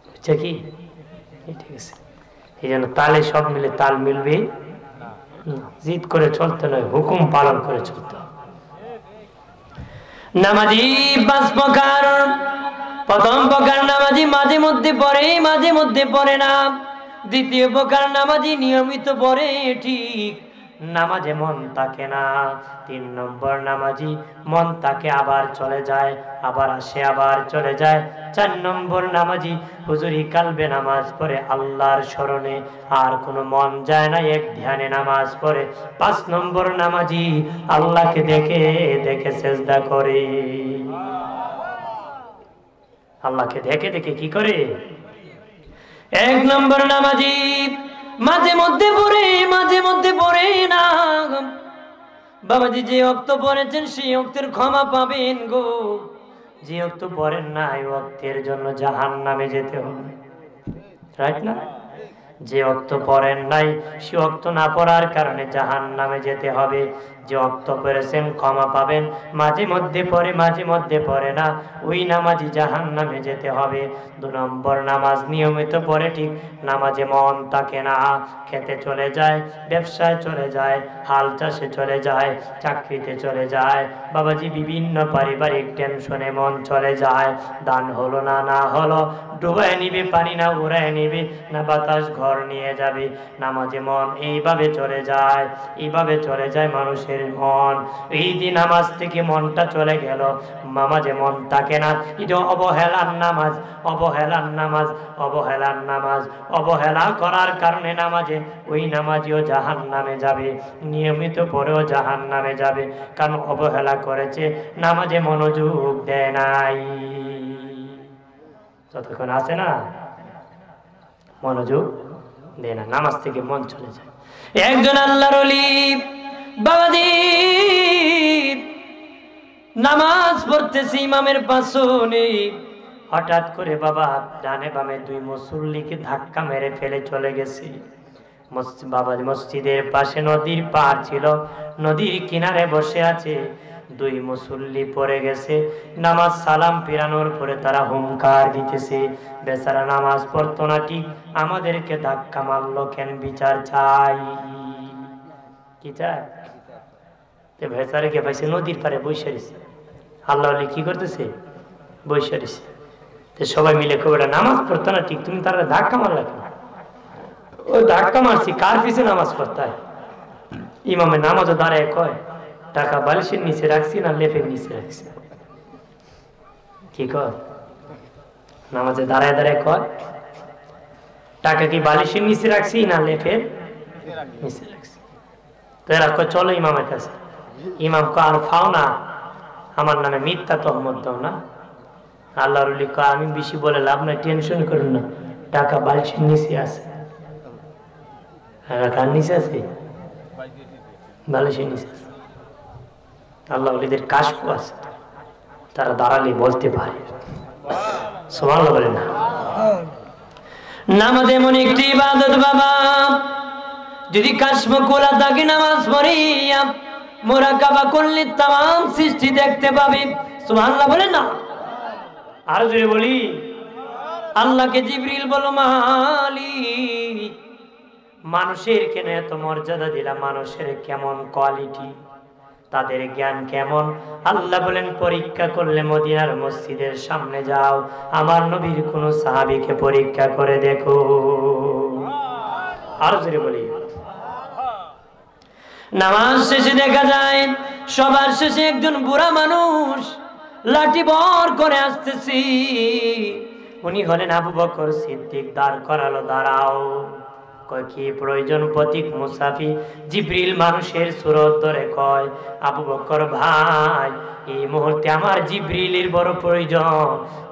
বুঝছে কি? ঠিক আছে, এই জন্য তালে সব মিলে তাল মিলবে না। জিদ করে চলতে নয়, হুকুম পালন করে চলতে। নামাজি 5 প্রকার। প্রথম প্রকার নামাজি মাঝে মধ্যে পড়ে, মাঝে মধ্যে পড়ে না। দ্বিতীয় প্রকার নামাজি নিয়মিত পড়ে, ঠিক নামাজে মন থাকে না। 3 নম্বর নামাজি মন থাকে, আবার চলে যায়, আবার আসে, আবার চলে যায়। 4 নম্বর নামাজি হুজুরি কালবে নামাজ পড়ে, আল্লাহর স্মরণে, আর কোনো মন যায় না, এক ধ্যানে নামাজ পড়ে। 5 নম্বর নামাজি আল্লাহকে দেখে দেখে সেজদা করে। আল্লাহকে দেখে দেখে কি করে? 1 নম্বর নামাজি মাঝে মধ্যে পড়ে, মাঝে মধ্যে পড়ে না। বাবাজি যে ওয়াক্ত পড়েছেন সেই ওয়াক্তের ক্ষমা পাবেন গো, যে ওয়াক্ত পড়েন না এই ওয়াক্তের জন্য জাহান্নামে যেতে হবে, রাইট না? যে ওয়াক্ত পড়েন নাই সে ওয়াক্ত না পড়ার কারণে জাহান্নামে যেতে হবে। যে ওয়াক্ত পড়েছেন ক্ষমা পাবেন, মাঝে মধ্যে পড়ে মাঝে মধ্যে পড়ে না, ওই নামাজি জাহান্নামে যেতে হবে। 2 নম্বর নামাজ নিয়মিত পড়ে ঠিক, নামাজে মন থাকে না, খেতে চলে যায়, ব্যবসায় চলে যায়, হাল চাষে চলে যায়, চাকরিতে চলে যায়, বাবাজি বিভিন্ন পারিবারিক টেনশনে মন চলে যায়। দান হলো না, না হলো, ডুবায় নিবে পানি, না উড়ায় নিবে, না বাতাস ঘর নিয়ে যাবে, নামাজে মন এইভাবে চলে যায়, এইভাবে চলে যায় মানুষের মন। এই দিন নামাজ থেকে মনটা চলে গেল, নামাজে মন থাকে না, এটা অবহেলার নামাজ, অবহেলার নামাজ, অবহেলার নামাজ। অবহেলা করার কারণে নামাজে ওই নামাজিও জাহান্নামে যাবে, নিয়মিত পড়েও জাহান্নামে যাবে, কারণ অবহেলা করেছে, নামাজে মনোযোগ দেয় নাই। যতক্ষণ আছে না মনোযোগ দেয় না, নামাজ থেকে মন চলে যায়। একজন আল্লাহর ওলি বাবাজি নামাজ পড়তেছে ইমামের পাশে, হঠাৎ করে বাবা ডানে বামে 2 মুসল্লিকে ধাক্কা মেরে ফেলে চলে গেছে। বাবা মসজিদের পাশে নদীর পাড় ছিল, নদীর কিনারে বসে আছে, 2 মুসল্লি পড়ে গেছে। নামাজ সালাম ফিরানোর পরে তারা হুঙ্কার দিতেছে, বেচারা নামাজ পড়তো না ঠিক, আমাদেরকে ধাক্কা মারলো কেন, বিচার চাই। কি চায়? বেচারাকে পাইছে নদীর পারে বসে রয়েছে, আল্লাহ কি করতেছে, বসে রয়েছে। সবাই মিলে কেউ নামাজ পড়তো না ঠিক, তুমি তারা ধাক্কা মারলা কেন? ও ধাক্কা মারছি, কার পিছে নামাজ পড়তে হয়? ইমামে নামাজও দাঁড়ায় কয়, টাকা বালিশের নিচে রাখছি না লেপের নিচে রাখছি? কি কয়? নামাজে দাঁড়ায় দাঁড়ায় কয়, টাকা কি বালিশের নিচে রাখছি না লেপের নিচে রাখছি? তো এরা কয় চলো ইমামের কাছে। ইমাম কয় আর ফাও না, আমার নামে মিথ্যা তহমত দাও না। আল্লাহর ওলি কয় আমি বেশি বলে লাভ নাই, টেনশন করুন না, টাকা বালিশের নিচে আছে। কার নিচে আছে? বালিশের নিচে আছে। আল্লাহ ওলিদের কাশফু আছে, তারা দাঁড়ালে বলতে পারে। সুবহানাল্লাহ বলে না? নামাজ এমন একটি ইবাদত বাবা, যদি কাশফু খোলা থাকে নামাজ পড়িয়া মুরাকাবা করলে তাম সৃষ্টি দেখতে পাবে। সুবহানাল্লাহ বলে না? আর যদি বলি আল্লাহকে জিবরিল বলো মালিক মানুষের কেন এত মর্যাদা দিলাম, মানুষের কেমন কোয়ালিটি, তাদের জ্ঞান কেমন? আল্লাহ বলেন পরীক্ষা করলে মদিনার মসজিদের সামনে যাও, আমার নবীর কোন সাহাবীকে পরীক্ষা করে দেখো। আর যদি বলি নামাজ শেষে দেখা যায় সবার শেষে একজন বুড়া মানুষ লাঠি ভর করে আসতেছি, উনি হলেন আবু বকর সিদ্দিক। দাঁড় করালো, দাঁড়াও। কয় কি প্রয়োজন? প্রতীক মুসাফির। জিবরিল মানুষের সুরত ধরে কয় আবু বকর ভাই এই মুহূর্তে আমার জিবরিলের বড় প্রয়োজন,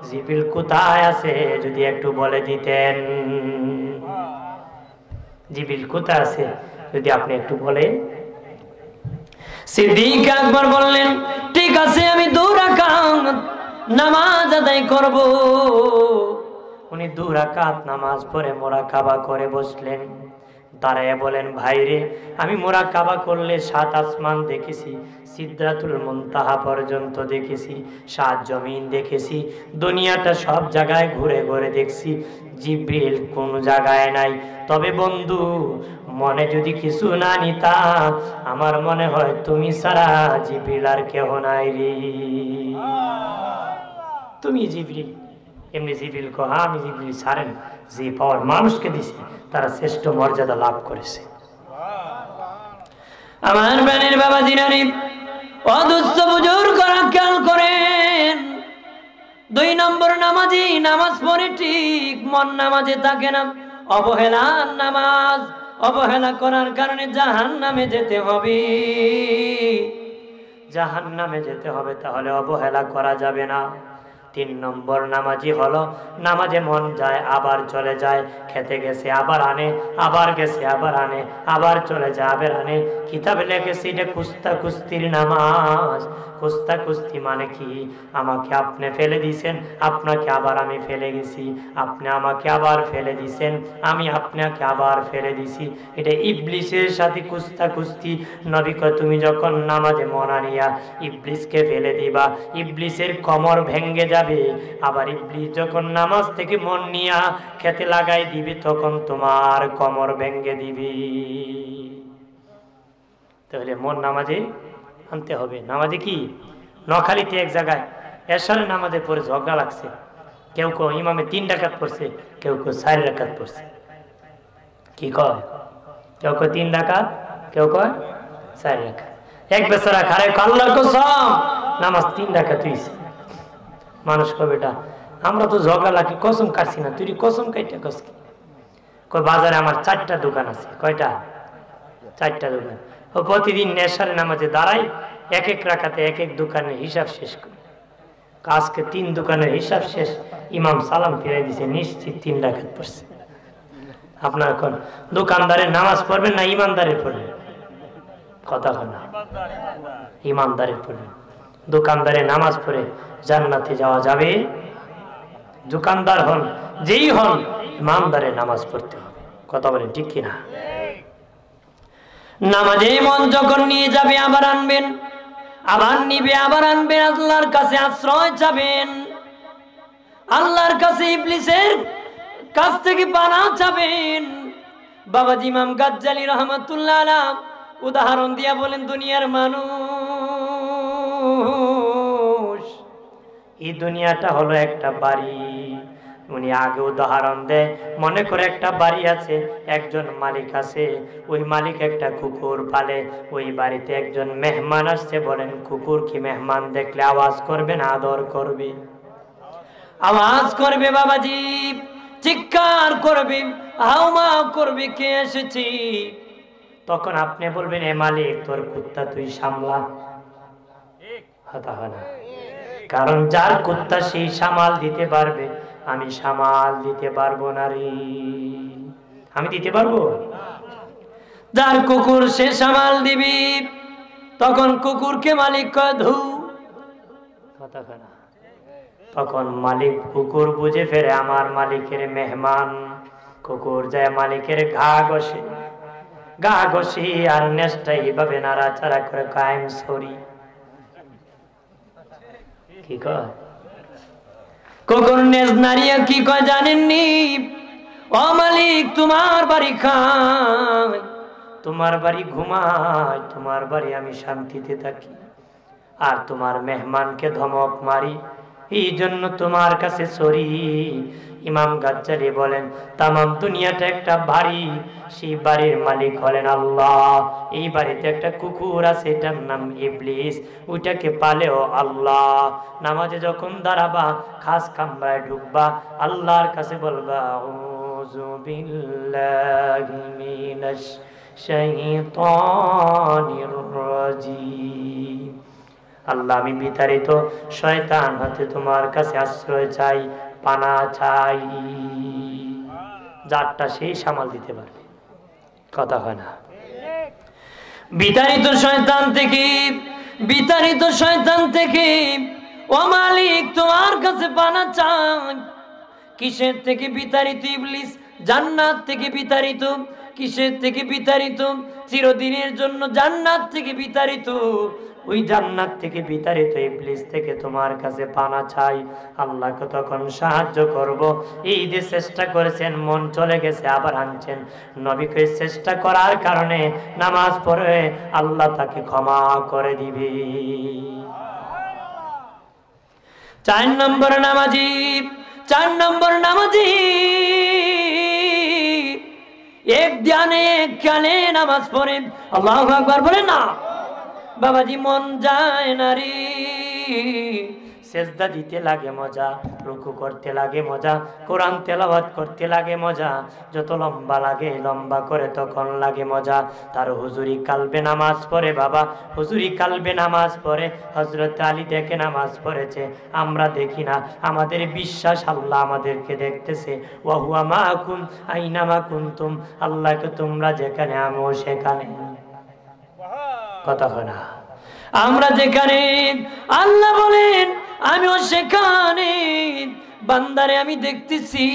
জিবরিল কোথায় আছে যদি একটু বলে দিতেন। জিবরিল কোথায় আছে যদি আপনি একটু বলে। সিদ্দিক আকবর বললেন ঠিক আছে আমি 2 রাকাত নামাজ আদায় করব। উনি 2 রাকাত নামাজ পড়ে মুরাকাবা করে বসলেন। দাঁড়ায় বলেন ভাইরে আমি মুরাকাবা করলে 7 আসমান দেখেছি, সিদরাতুল মুনতাহা পর্যন্ত দেখেছি, 7 জমিন দেখেছি, দুনিয়াটা সব জায়গায় ঘুরে ঘুরে দেখছি, জিবরিল কোন জায়গায় নাই। তবে বন্ধু মনে যদি কিছু না নিতা, আমার মনে হয় তুমি ছাড়া জিবরিল আর কেহ নাই রে। তুমি জিবরিল। এমনি জিবরিল কো আমি জিবরিল ছাড়েন, যে পাওয়ার মানুষকে দিছি তারা শ্রেষ্ঠ মর্যাদা লাভ করেছে। আমার প্রাণের বাবা জিনানি অদুস্থ বুজুর করা খেয়াল করেন। 2 নম্বর নামাজি নামাজ পড়ে ঠিক মন নামাজে থাকে না, অবহেলার নামাজ। অবহেলা করার কারণে জাহান্নামে যেতে হবে, জাহান্নামে যেতে হবে। তাহলে অবহেলা করা যাবে না। 3 নম্বর নামাজি হলো নামাজে মন যায় আবার চলে যায়, খেতে গেছে আবার আনে, আবার গেছে আবার আনে, আবার চলে যায় আবার আনে। কিতাবে লেখেছে এটা কুস্তা কুস্তির নামাজ। কুস্তা কুস্তি মানে কি? আমাকে আপনি ফেলে দিয়েছেন, আপনাকে আবার আমি ফেলে গেছি, আপনি আমাকে আবার ফেলে দিয়েছেন, আমি আপনাকে আবার ফেলে দিছি। এটা ইবলিসের সাথে কুস্তা কুস্তি। নবী কয় তুমি যখন নামাজে মন আনিয়া ইবলিসকে ফেলে দিবা, ইবলিসের কোমর ভেঙে যাবে। আবার ইবলিস যখন নামাজ থেকে মন নিয়া খেতে লাগাই দিবি, তখন তোমার কোমর ভেঙে দিবি। তাহলে মন নামাজে আনতে হবে। নামাজে কি নখালিতে এক জায়গায় এশারের নামাজে পড়ে ঝগড়া লাগছে, কেউ কেউ ইমামে 3 রাকাত পড়ছে, কেউ কেউ 4 রাকাত পড়ছে। কি কয়? কেউ কয় 3 রাকাত, কেউ কয় 4 রাকাত। এক বেচারা খারে আল্লাহর কসম নামাজ 3 রাকাত হইছে। মানুষ কয় বেটা আমরা তো ঝগড়া লাগি কসম কাটছি না, তুই কসম কাইটা কস কি? কয় বাজারে আমার 4টা দোকান আছে। কয়টা? 4টা দোকান। ও প্রতিদিন নেশার নামাজে দাঁড়াই, এক এক রাকাতে এক এক দোকানের হিসাব শেষ করে। আজকে 3 দোকানের হিসাব শেষ, ইমাম সালাম ফিরাই দিছে, নিশ্চিত 3 রাকাত পড়ছে। আপনার এখন দোকানদারের নামাজ পড়বেন না ইমানদারের পড়বেন? কথা হয় না, ইমানদারের পড়বেন। দোকানদারের নামাজ পড়ে জান্নাতে যাওয়া যাবে? দোকানদার হন যেই হন, ইমানদারের নামাজ পড়তে হবে। কথা বলেন ঠিক কিনা? নামাজে মন যখন নিয়ে যাবে আবার আনবেন, আবার নিবে আবার আনবেন, আল্লাহর কাছে আশ্রয় চাবেন, আল্লাহর কাছে ইবলিসের কাছ থেকে পানা চাবেন। বাবাজি ইমাম গাজ্জালী রহমাতুল্লাহ আলাইহি উদাহরণ দিয়া বলেন, দুনিয়ার মানুষ, এই দুনিয়াটা হলো একটা বাড়ি। উনি আগে উদাহরণ দেয়, মনে করে একটা বাড়ি আছে, একজন মালিক আছে, ওই মালিক একটা কুকুর পালে, ওই বাড়িতে একজন মেহমান আসছে। বলেন কুকুর কি মেহমান দেখলে আওয়াজ করবে না আদর করবে? আওয়াজ করবে বাবাজি, চিৎকার করবে, হাউমা করবে, কে এসেছি? তখন আপনি বলবেন এ মালিক তোর কুত্তা তুই সামলা। না, কারণ যার কুত্তা সেই সামাল দিতে পারবে, আমি সামাল দিতে পারবো না রে। আমি দিতে পারবো? যার কুকুর সে সামাল দিবি। তখন কুকুরকে মালিক কয় ধু। কথা কয় না। তখন মালিক কুকুর বুঝে ফেরে আমার মালিকের মেহমান। কুকুর যায় মালিকের ঘা ঘষে, গা ঘষি আর নেশটা এইভাবে নাড়াচাড়া করে কায়েম সরি। কি কয়? কুকুর নেজ নাড়িয়ে কি কয় জানেননি? ও মালিক তোমার বাড়ি খায়, তোমার বাড়ি ঘুমায়, তোমার বাড়ি আমি শান্তিতে থাকি, আর তোমার মেহমানকে ধমক মারি, এই জন্য তোমার কাছে সরি। ইমাম গাজ্জালী বলেন তামাম দুনিয়াটা একটা বাড়ি, সেই বাড়ির মালিক হলেন আল্লাহ। এই বাড়িতে একটা কুকুর আছে, এটার নাম ইবলিস, ওইটাকে পালেও আল্লাহ। নামাজে যখন দাঁড়াবা, খাস কামরায় ঢুকবা, আল্লাহর কাছে বলবা আউযু বিল্লাহি মিনাশ শাইতানির রাজিম। আল্লাহ আমি বিতাড়িত শয়তান হতে তোমার কাছে আশ্রয় চাই, পানা চাই। যারটা সেই সামাল দিতে পারবে। কথা হয় না? বিতাড়িত শয়তান থেকে, বিতাড়িত শয়তান থেকে ও মালিক তোমার কাছে পানা চাই। কিসের থেকে বিতাড়িত ইবলিস? জান্নাত থেকে বিতাড়িত। কিসের থেকে বিতাড়িত? চিরদিনের জন্য জান্নাত থেকে বিতাড়িত। ওই জান্নাত থেকে বিতাড়িত ইবলিস থেকে তোমার কাছে পানা চাই। আল্লাহকে তখন সাহায্য করব। এই যে চেষ্টা করেছেন, মন চলে গেছে আবার আনছেন, নবীকে চেষ্টা করার কারণে নামাজ পড়ে আল্লাহ তাকে ক্ষমা করে দিবে। 4 নম্বর নামাজি, 4 নম্বর নামাজি এক ধ্যানে এক খেয়ালে নামাজ পড়ে আল্লাহু আকবার বলে না। বাবাজি মন যায় না রে, সেজদা দিতে লাগে মজা, রুকু করতে লাগে মজা, কোরআন তেলাওয়াত করতে লাগে মজা, যত লম্বা লাগে লম্বা করে তখন লাগে মজা। তার হুজুরি কালবে নামাজ পড়ে বাবা, হুজুরি কালবে নামাজ পড়ে। হযরত আলী দেখে নামাজ পড়েছে, আমরা দেখি না। আমাদের বিশ্বাস আল্লাহ আমাদেরকে দেখতেছে। ওয়া হুয়া মাকুম আইনামা কুনতুম, আল্লাহকে তোমরা যেখানে আমিও সেখানে। কথা হয় না? আমরা যেখানে আল্লাহ বলেন আমিও সেখানে। বান্দারে আমি দেখতেছি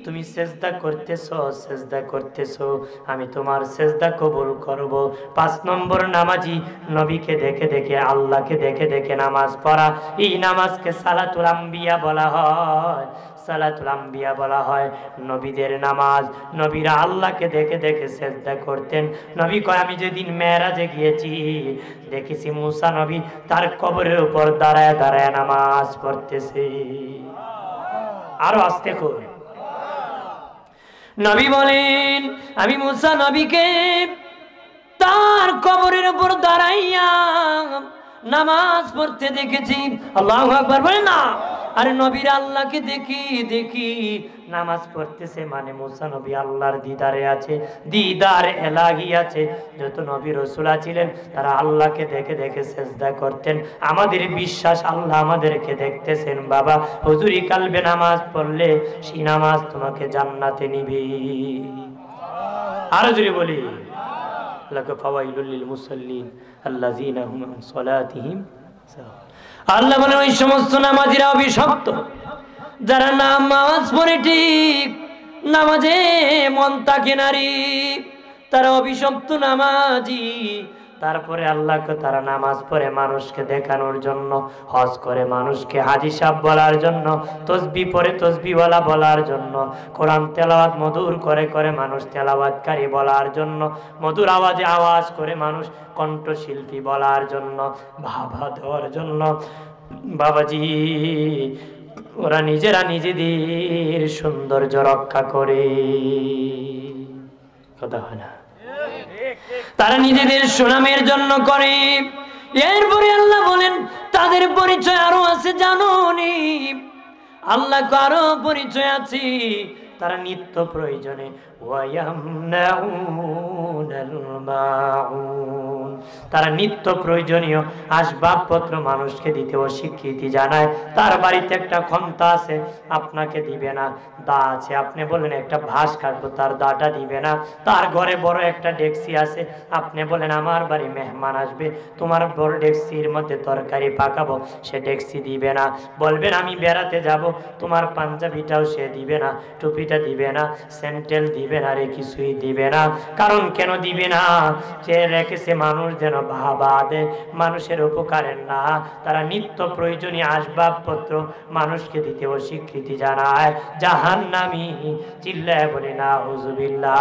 তুমি সেজদা করতেছো, সেজদা করতেছো, আমি তোমার সেজদা কবুল করব। 5 নম্বর নামাজি নবীকে দেখে দেখে, আল্লাহকে দেখে দেখে নামাজ পড়া। এই নামাজকে সালাতুল আম্বিয়া বলা হয়, সালাতুল আম্বিয়া বলা হয়। নবীদের নামাজ, নবীরা আল্লাহকে দেখে দেখে সেজদা করতেন। নবী কয় আমি যেদিন মেরাজে গিয়েছি দেখেছি মুসা নবী তার কবরের উপর দাঁড়ায় দাঁড়ায় নামাজ পড়তেছে। আরো আস্তে করে নবী বলেন আমি মুসা নবীকে তার কবরের উপর দাঁড়াইয়া নামাজ পড়তে দেখেছি। আল্লাহু আকবার বলেন না। আরে নবীর আল্লাহকে দেখি দেখি নামাজ পড়তেছে, মানে মুসা নবী আল্লাহর দিদারে আছে, দিদার এলাহি আছে। যত নবী রাসূল ছিলেন তারা আল্লাহকে দেখে দেখে সেজদা করতেন। আমাদের বিশ্বাস আল্লাহ আমাদেরকে দেখতেছেন বাবা। হুজুরি কালবে নামাজ পড়লে সেই নামাজ তোমাকে জান্নাতে নিবে। আরো জোরে বলি লাকা ফাওয়াইলুল লিল মুসাল্লিন আল্লাযিনা হুম আন সালাতিহিম সাহুন। আল্লাহ বলেন ওই সমস্ত নামাজিরা অভিশপ্ত যারা নামাজ পড়ে ঠিক নামাজে মন থাকে নারী, তারা অভিশপ্ত নামাজি। তারপরে আল্লাহকে তারা নামাজ পড়ে মানুষকে দেখানোর জন্য, হজ করে মানুষকে হাজী সাহেব বলার জন্য, তসবিহ পড়ে তসবিহওয়ালা বলার জন্য, কোরআন তেলাওয়াত মধুর করে করে মানুষ তেলাওয়াতকারী বলার জন্য, মধুর আওয়াজে আওয়াজ করে মানুষ কণ্ঠশিল্পী বলার জন্য, ভাবা দেওয়ার জন্য। বাবাজি ওরা নিজেরা নিজেদের সৌন্দর্য রক্ষা করে। কথা হয় না? তারা নিজেদের সুনামের জন্য করে। এরপরে আল্লাহ বলেন তাদের পরিচয় আরো আছে জানোনি? আল্লাহ আরো পরিচয় আছে। তারা নিত্য প্রয়োজনে তারা নিত্য প্রয়োজনীয় আসবাবপত্র মানুষকে দিতে অস্বীকৃতি জানায়। তার বাড়িতে একটা ক্ষমতা আছে, আপনাকে দিবে না। দা আছে, আপনি বলেন একটা ভাস কাটবো, তার দাটা দিবে না। তার ঘরে বড় একটা ডেকসি আছে, আপনি বলেন আমার বাড়ি মেহমান আসবে, তোমার বড় ডেকসির মধ্যে তরকারি পাকাবো, সে ডেকসি দিবে না। বলবেন আমি বেড়াতে যাব, তোমার পাঞ্জাবিটাও সে দিবে না, টুপিটা দিবে না, স্যান্ডেল দিবে না, রে কিছুই দিবে না। কারণ কেন দিবে না? সে রেখেছে মানুষ যেন ভাবা দেয়, মানুষের উপকারের না। তারা নিত্য প্রয়োজনীয় আসবাবপত্র মানুষকে দিতে অস্বীকৃতি জানায়। জাহান্নামী চিল্লায় বলে না হুজুবিল্লাহ।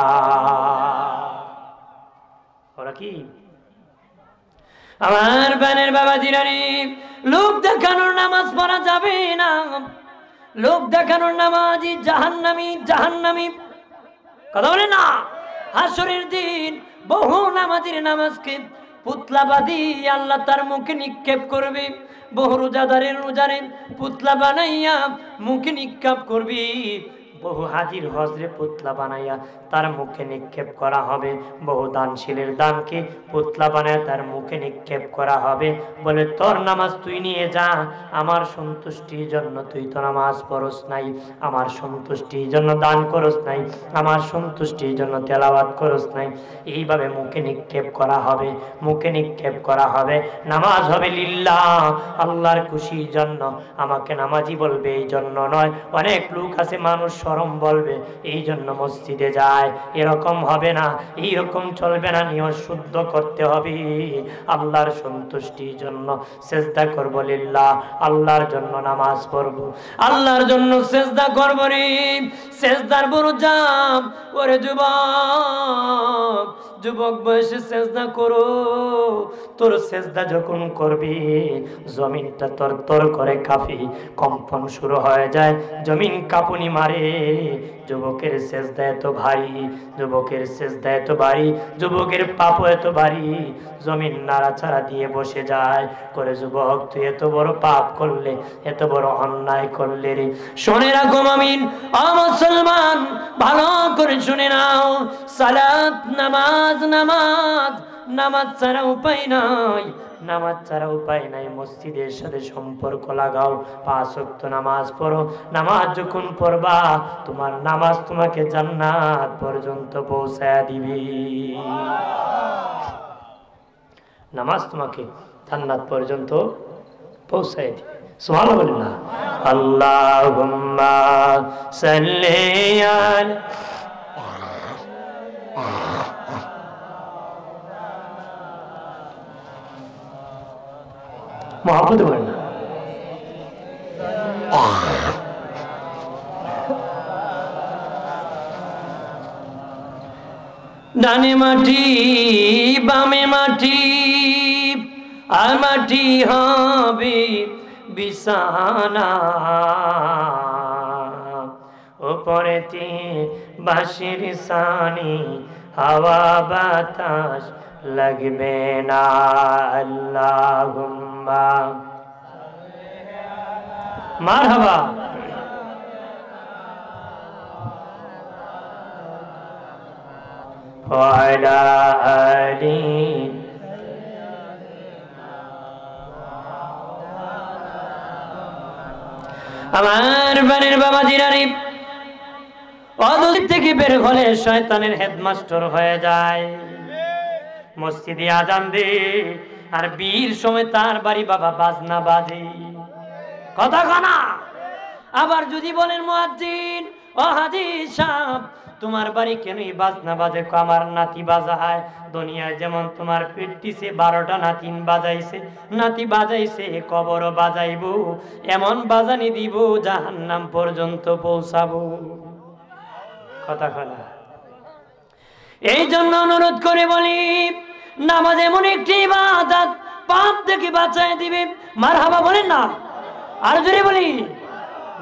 ওরা কি আমার বানের বাবা জিরানি, লোক দেখানোর নামাজ পড়া যাবে না। লোক দেখানোর নামাজি জাহান্নামী, জাহান্নামী। কথা বলে না? হাসরের দিন বহু নামাজির নামাজকে পুতলাবাদী আল্লাহ তার মুখে নিক্ষেপ করবে। বহু রোজাদারের রোজারে পুতলা বানাইয়া মুখে নিক্ষেপ করবি। বহু হাজির হজরে পুতলা বানাইয়া তার মুখে নিক্ষেপ করা হবে। বহু দানশীলের দানকে পুতলা বানায় তার মুখে নিক্ষেপ করা হবে। বলে তোর নামাজ তুই নিয়ে যা, আমার সন্তুষ্টির জন্য তুই তো নামাজ পড়স নাই, আমার সন্তুষ্টির জন্য দান করস নাই, আমার সন্তুষ্টির জন্য তেলাওয়াত করস নাই। এইভাবে মুখে নিক্ষেপ করা হবে, মুখে নিক্ষেপ করা হবে। নামাজ হবে লিল্লাহ, আল্লাহর খুশির জন্য। আমাকে নামাজি বলবে এই জন্য নয়। অনেক লোক আছে মানুষ শরম বলবে এই জন্য মসজিদে যায়। এরকম হবে না, এইরকম চলবে না। নিয়ত শুদ্ধ করতে হবে। আল্লাহর সন্তুষ্টির জন্য সেজদা করব লিল্লাহ, আল্লাহর জন্য নামাজ পড়ব, আল্লাহর জন্য সেজদা করব রে। সেজদার বড় জাম ওরে যুবক, যুবক বয়সে সেজদা করো, তোর সেজদা যখন করবি জমিনটা তরতর করে কাঁপি, কম্পন শুরু হয়ে যায়, জমিন কাঁপুনি মারে। যুবকের সেজদা এত ভারী, যুবকের সেজদা এত ভারী, যুবকের পাপ এত ভারী, জমিন নাড়াচাড়া দিয়ে বসে যায়। করে যুবক তুই এত বড় পাপ করলে, এত বড় অন্যায় করলে রে। শুনে রাখো মুমিন ও মুসলমান, ভালো করে শুনে নাও, সালাত নামাজ, নামাজ নামাজ ছাড়া উপায় নাই, নামাজ ছাড়া উপায় নাই। মসজিদের সাথে সম্পর্ক লাগাও, 5 ওয়াক্ত নামাজ পড়ো। নামাজ যখন পড়বা তোমার নামাজ তোমাকে জান্নাত পর্যন্ত পৌঁছায়া দিবে। নামাজ তোমাকে জান্নাত পর্যন্ত পৌঁছায় দিবে। সুবহানাল্লাহ বলেন না? আল্লাহুম্মা সাল্লি আলা মহব্বত বলেন না? ডানে মাটি বামে মাটি, আর মাটি হবে বিছানা, উপরেতে বাঁশির সানি, হাওয়া বাতাস লাগবে না। আল্লাহুম্মা মারহাবা। ওয়ালা আলি আমার বাড়ির বাবা জিরানি অদূর থেকে বের হলে শয়তানের হেডমাস্টার হয়ে যায়। মসজিদে আজান দে আর বীর সময় তার বাড়ি বাবা বাজনা বাজে, কথা কানা। আবার যদি বলেন মুয়াজ্জিন ও হাজী সাহেব তোমার বাড়ি কেন বাজনা বাজে? আমার নাতি বাজায়। দুনিয়ায় যেমন তোমার পিটিছে 12টা নাতিন বাজাইছে, নাতি বাজাইছে, কবরও বাজাইবো, এমন বাজানি দিব জাহান্নাম পর্যন্ত পৌঁছাবো, কথা কনা। এই জন্য অনুরোধ করে বলি, নামাজ এমন একটি ইবাদত পাপ থেকে বাঁচায় দিবে। মারহাবা বলেন না? আর জোরে বলি।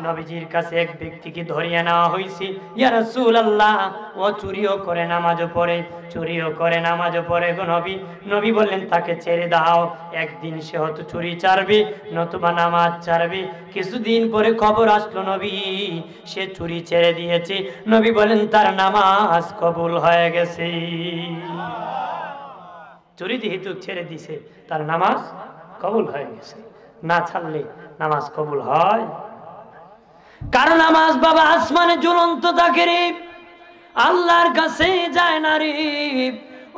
নবীজির কাছে এক ব্যক্তিকে ধরিয়ে নেওয়া হয়েছে, ইয়া রাসূলুল্লাহ ও চুরিও করে নামাজও পড়ে, চুরিও করে নামাজও পড়ে গো নবী। নবী বললেন তাকে ছেড়ে দাও, একদিন সে হয়তো চুরি ছাড়বে নতুবা নামাজ ছাড়বে। কিছুদিন পরে খবর আসলো নবী সে চুরি ছেড়ে দিয়েছে। নবী বলেন তার নামাজ কবুল হয়ে গেছে। চুরি যেহেতু ছেড়ে দিছে তার নামাজ কবুল হয়ে গেছে। না ছাড়লে নামাজ কবুল হয়? কারণ নামাজ বাবা আসমানে ঝুলন্ত থাকে রে, আল্লাহর কাছে যায় না রে।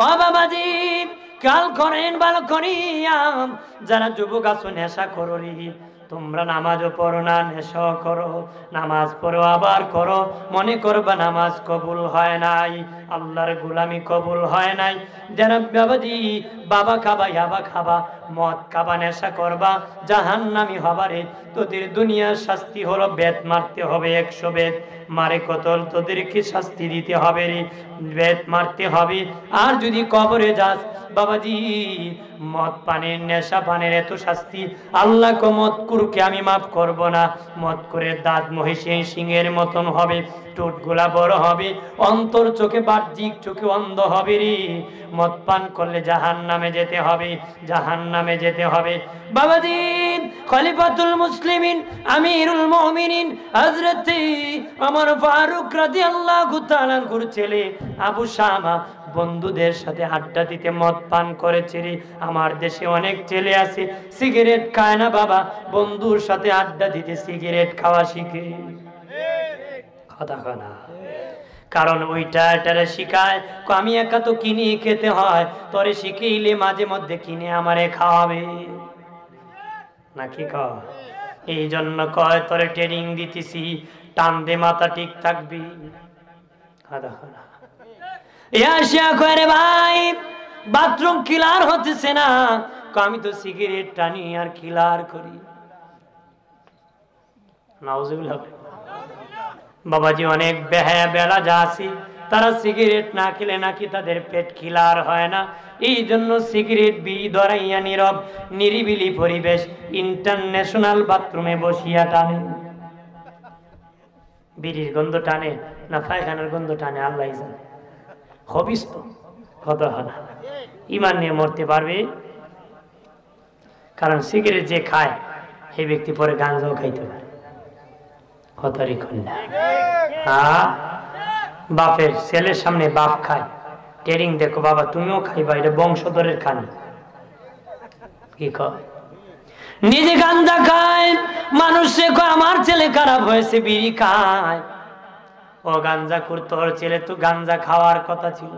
ও বাবাজি কাল করেন ভালো করিয়া, যারা যুবক আছো নেশা করো রে, তোমরা নামাজও পড়ো না, নেশাও করো, নামাজ পড়ো আবার করো, মনে করবা নামাজ কবুল হয় নাই, আল্লাহর গোলামি কবুল হয় নাই। যারা বাবাজি বাবা খাবা, ইয়াবা খাবা, মদ খাবা, নেশা করবা, জাহান্নামী হবারে, তোদের দুনিয়ার শাস্তি হলো বেত মারতে হবে, 100 বেত মারে কতল, তোদেরকে শাস্তি দিতে হবে রে, বেত মারতে হবে। আর যদি কবরে যাস বাবাজি মদ পানের নেশা পানের এত শাস্তি, আল্লাহ কো মদ কুরকে আমি মাফ করব না। মদ করে দাঁত মহিষের সিংহের মতন হবে, ঠোঁটগুলা বড় হবে, অন্তর চোখে বাহ্যিক চোখে অন্ধ হবে রে। মদ পান করলে জাহান্নামে যেতে হবে, জাহান্নামে যেতে হবে। বাবাজি খলিফাতুল মুসলিমিন আমিরুল মুমিনিন হযরত ওমর ফারুক রাদিয়াল্লাহু তাআলা এর ছেলে আবু শামা বন্ধুদের সাথে আড্ডা দিতে মদ পান করেছে রে। আমার দেশে অনেক ছেলে আছে সিগারেট খায় না বাবা, বন্ধুর সাথে আড্ডা দিতে সিগারেট খাওয়া শিখে, কথা না। কারণ ওইটা এটারে শিখায়, আমি একা তো কিনে খেতে হয়, তোরে শিখাইলে মাঝে মধ্যে কিনে আমারে খাওয়াবে নাকি কয়? এই জন্য কয় তোরে ট্রেনিং দিতেছি, টান দে মাথা ঠিক থাকবি, রে ভাই বাথরুম ক্লিয়ার হতেছে না, আমি তো সিগারেট টানি আর ক্লিয়ার করি। নাউজুবিল্লাহ। বাবাজি অনেক বেলা যা আছি তারা সিগারেট না খেলে নাকি তাদের পেট ক্লিয়ার হয় না, এই জন্য সিগারেট বিড়ি ধরাইয়া নীরব নিরিবিলি পরিবেশ ইন্টারন্যাশনাল বাথরুমে বসিয়া টানে। বিড়ির গন্ধ টানে না পায়খানার গন্ধ টানে আল্লাহ জানে। হবিস তো কত না ইমান নিয়ে মরতে পারবে, কারণ সিগারেট যে খায় সেই ব্যক্তি পরে গাঞ্জাও খাইতে পারে। হতারি কন্যা হ্যাঁ, বাপের ছেলের সামনে বাপ খায়, ট্রেডিং দেখো বাবা তুমিও খাইবা, এটা বংশধরের খানি। কি কয় নিজে গাঞ্জা খায়, মানুষে কয় আমার ছেলে খারাপ হয়েছে, বিড়ি খায়। ও গাঞ্জা খুর, তোর ছেলে তো গাঞ্জা খাওয়ার কথা ছিল।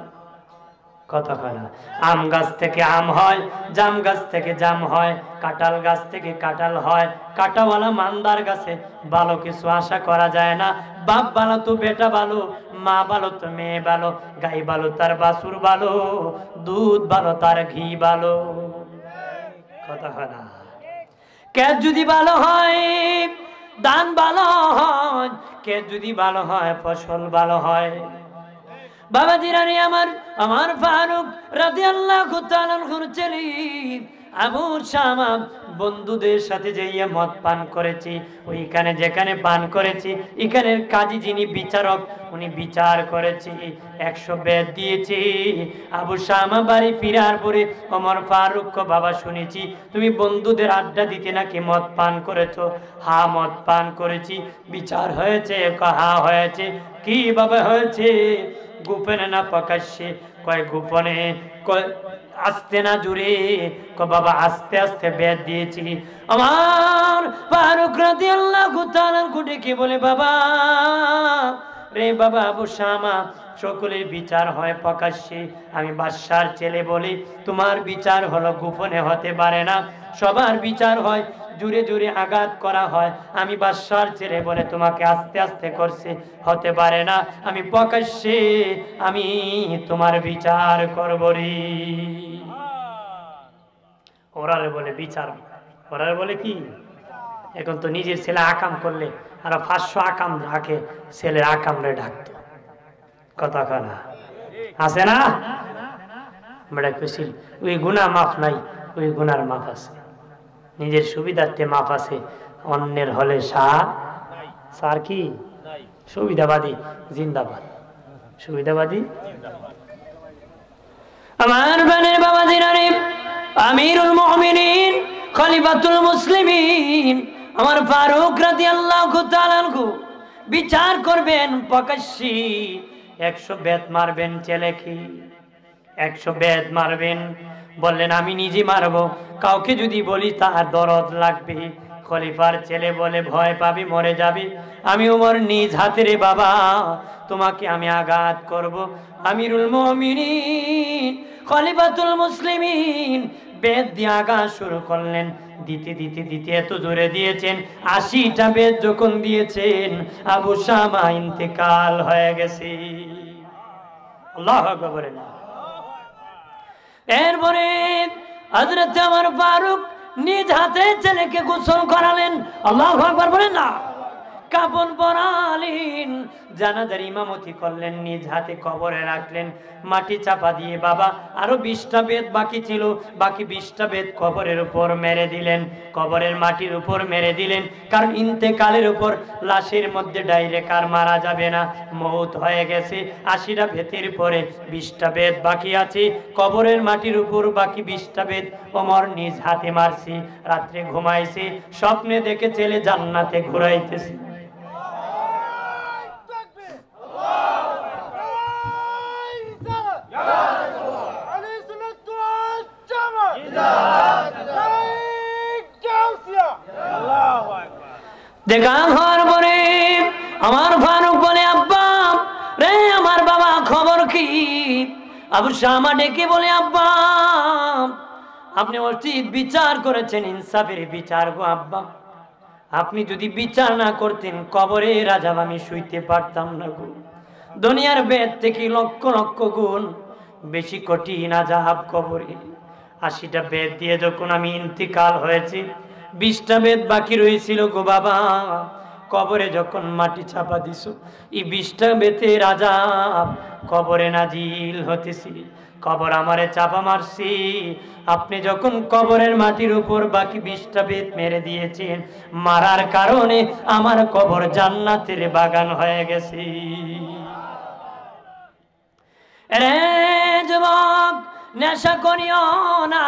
কথা কয় না। আম গাছ থেকে আম হয়, জাম গাছ থেকে জাম হয়, কাঁঠাল গাছ থেকে কাঁঠাল হয়। কাঁটাওয়ালা মান্দার গাছে ভালো কিছু আশা করা যায় না। বাপ ভালো তো বেটা ভালো, মা ভালো তো মেয়ে ভালো, গাই ভালো তার বাছুর ভালো, দুধ ভালো তার ঘি ভালো। কথা কয় না। ক্ষেত যদি ভালো হয় ধান ভালো হয়, ক্ষেত যদি ভালো হয় ফসল ভালো হয়। বাবা জিরানি আমার ফারুক রাদিয়াল্লাহু তাআলা আনহুর ছেলে আবু শামা বন্ধুদের সাথে যাইয়া মদ পান করেছি, ওইখানে যেখানে পান করেছি এখানের কাজী যিনি বিচারক উনি বিচার করেছি, 100 বেদ দিয়েছি। আবু শামা বাড়ি ফিরার পরে ওমর ফারুক বাবা শুনেছি তুমি বন্ধুদের আড্ডা দিতে নাকি মদ পান করেছো। হা মদ পান করেছি। বিচার হয়েছে? হা হয়েছে। কিভাবে হয়েছে? গোপনে না প্রকাশ্যে? কয় গোপনে। কয় আস্তে না জুড়ে? কয় বাবা আস্তে আস্তে বেদ দিয়েছি। আমার ফারুক রাদিয়াল্লাহু তাআলা ডেকে বলে বাবা রে বাবা আবু শামা, সকলের বিচার হয় প্রকাশ্যে, আমি বাদশার ছেলে বলি তোমার বিচার হলো গোপনে হতে পারে না, সবার বিচার হয় জুড়ে জুড়ে আঘাত করা হয়। আমি বাদশার ছেলে বলে তোমাকে আস্তে আস্তে করছে, হতে পারে না, আমি প্রকাশ্যে আমি তোমার বিচার করব রে। ওরারে বলে বিচার, ওরারে বলে কি? এখন তো নিজের ছেলে আকাম করলে আর 500 আকাম রাখে, ছেলের আকামরে ডাকতো। কথা কনা আছে না? আমরা খুশি ওই গুণা মাফ নাই, ওই গুনার মাফ আছে, নিজের সুবিধার্থে মাফ আছে, অন্যের হলে সার কি সুবিধাবাদী জিন্দাবাদ, সুবিধাবাদী। আমার বানের বাবা জিনারে আমিরুল মুমিনিন খলিফাতুল মুসলিমিন আমার ফারুক রাদিয়াল্লাহু তাআলা আনহু বিচার করবেন প্রকাশ্যে। 100 বেত মারবেন ছেলে কি 100 বেত মারবেন? বললেন আমি নিজে মারবো, কাউকে যদি বলি তার দরদ লাগবে। খলিফার ছেলে বলে ভয় পাবি, মরে যাবি। আমি ওমর নিজ হাতে রে বাবা তোমাকে আমি আঘাত করব। আমিরুল মুমিনিন খলিফাতুল মুসলিমিন বেদ দিয়ে আঘাত শুরু করলেন। দিতে দিতে দিতে এত জোরে দিয়েছেন, 80টা বেদ যখন দিয়েছেন আবু শামা ইন্তেকাল হয়ে গেছে। আল্লাহু আকবার। এরপরে হযরত ওমর ফারুক নিজ হাতে ছেলেকে গোসল করালেন। আল্লাহু আকবার বলেন না। কাফন পরালেন, জানাজার ইমামতি করলেন, নিজ হাতে কবরে রাখলেন, মাটি চাপা দিয়ে বাবা আরো 20টা বেদ বাকি ছিল, বাকি 20টা বেদ কবরের উপর মেরে দিলেন, কবরের মাটির উপর মেরে দিলেন। কারণ ইন্তেকালের উপর লাশের মধ্যে ডাইরেক্ট আর মারা যাবে না, মওত হয়ে গেছে। 80টা বেতের পরে 20টা বেদ বাকি আছে, কবরের মাটির উপর বাকি 20টা বেদ ওমর নিজ হাতে মারছি। রাত্রে ঘুমাইছে, স্বপ্নে দেখে ছেলে জান্নাতে ঘুরাইতেছে। দেখা হওয়ার পরে আমার ফারুক বলে আব্বা রে আমার বাবা খবর কি? আবু শামা ডেকে বলে আব্বা আপনি উচিত বিচার করেছেন, ইনসাফের বিচার গো আব্বা। আপনি যদি বিচার না করতেন কবরের আযাব আমি শুইতে পারতাম না গো। দুনিয়ার বেদ থেকে লক্ষ লক্ষ গুণ বেশি কঠিন আযাব কবরে। 80টা বেদ দিয়ে যখন আমি ইন্তিকাল হয়েছি, 20টা বেদ বাকি রয়েছিল গো বাবা। কবরে যখন মাটি চাপা দিছো, এই 20টা বেতের আযাব কবরে নাজিল হতেছি। কবর আমারে চাপা মারছি, আপনি যখন কবরের মাটির উপর বাকি 20টা বেত মেরে দিয়েছেন, মারার কারণে আমার কবর জান্নাতের বাগান হয়ে গেছে। রে যুবক, নেশা করিও না।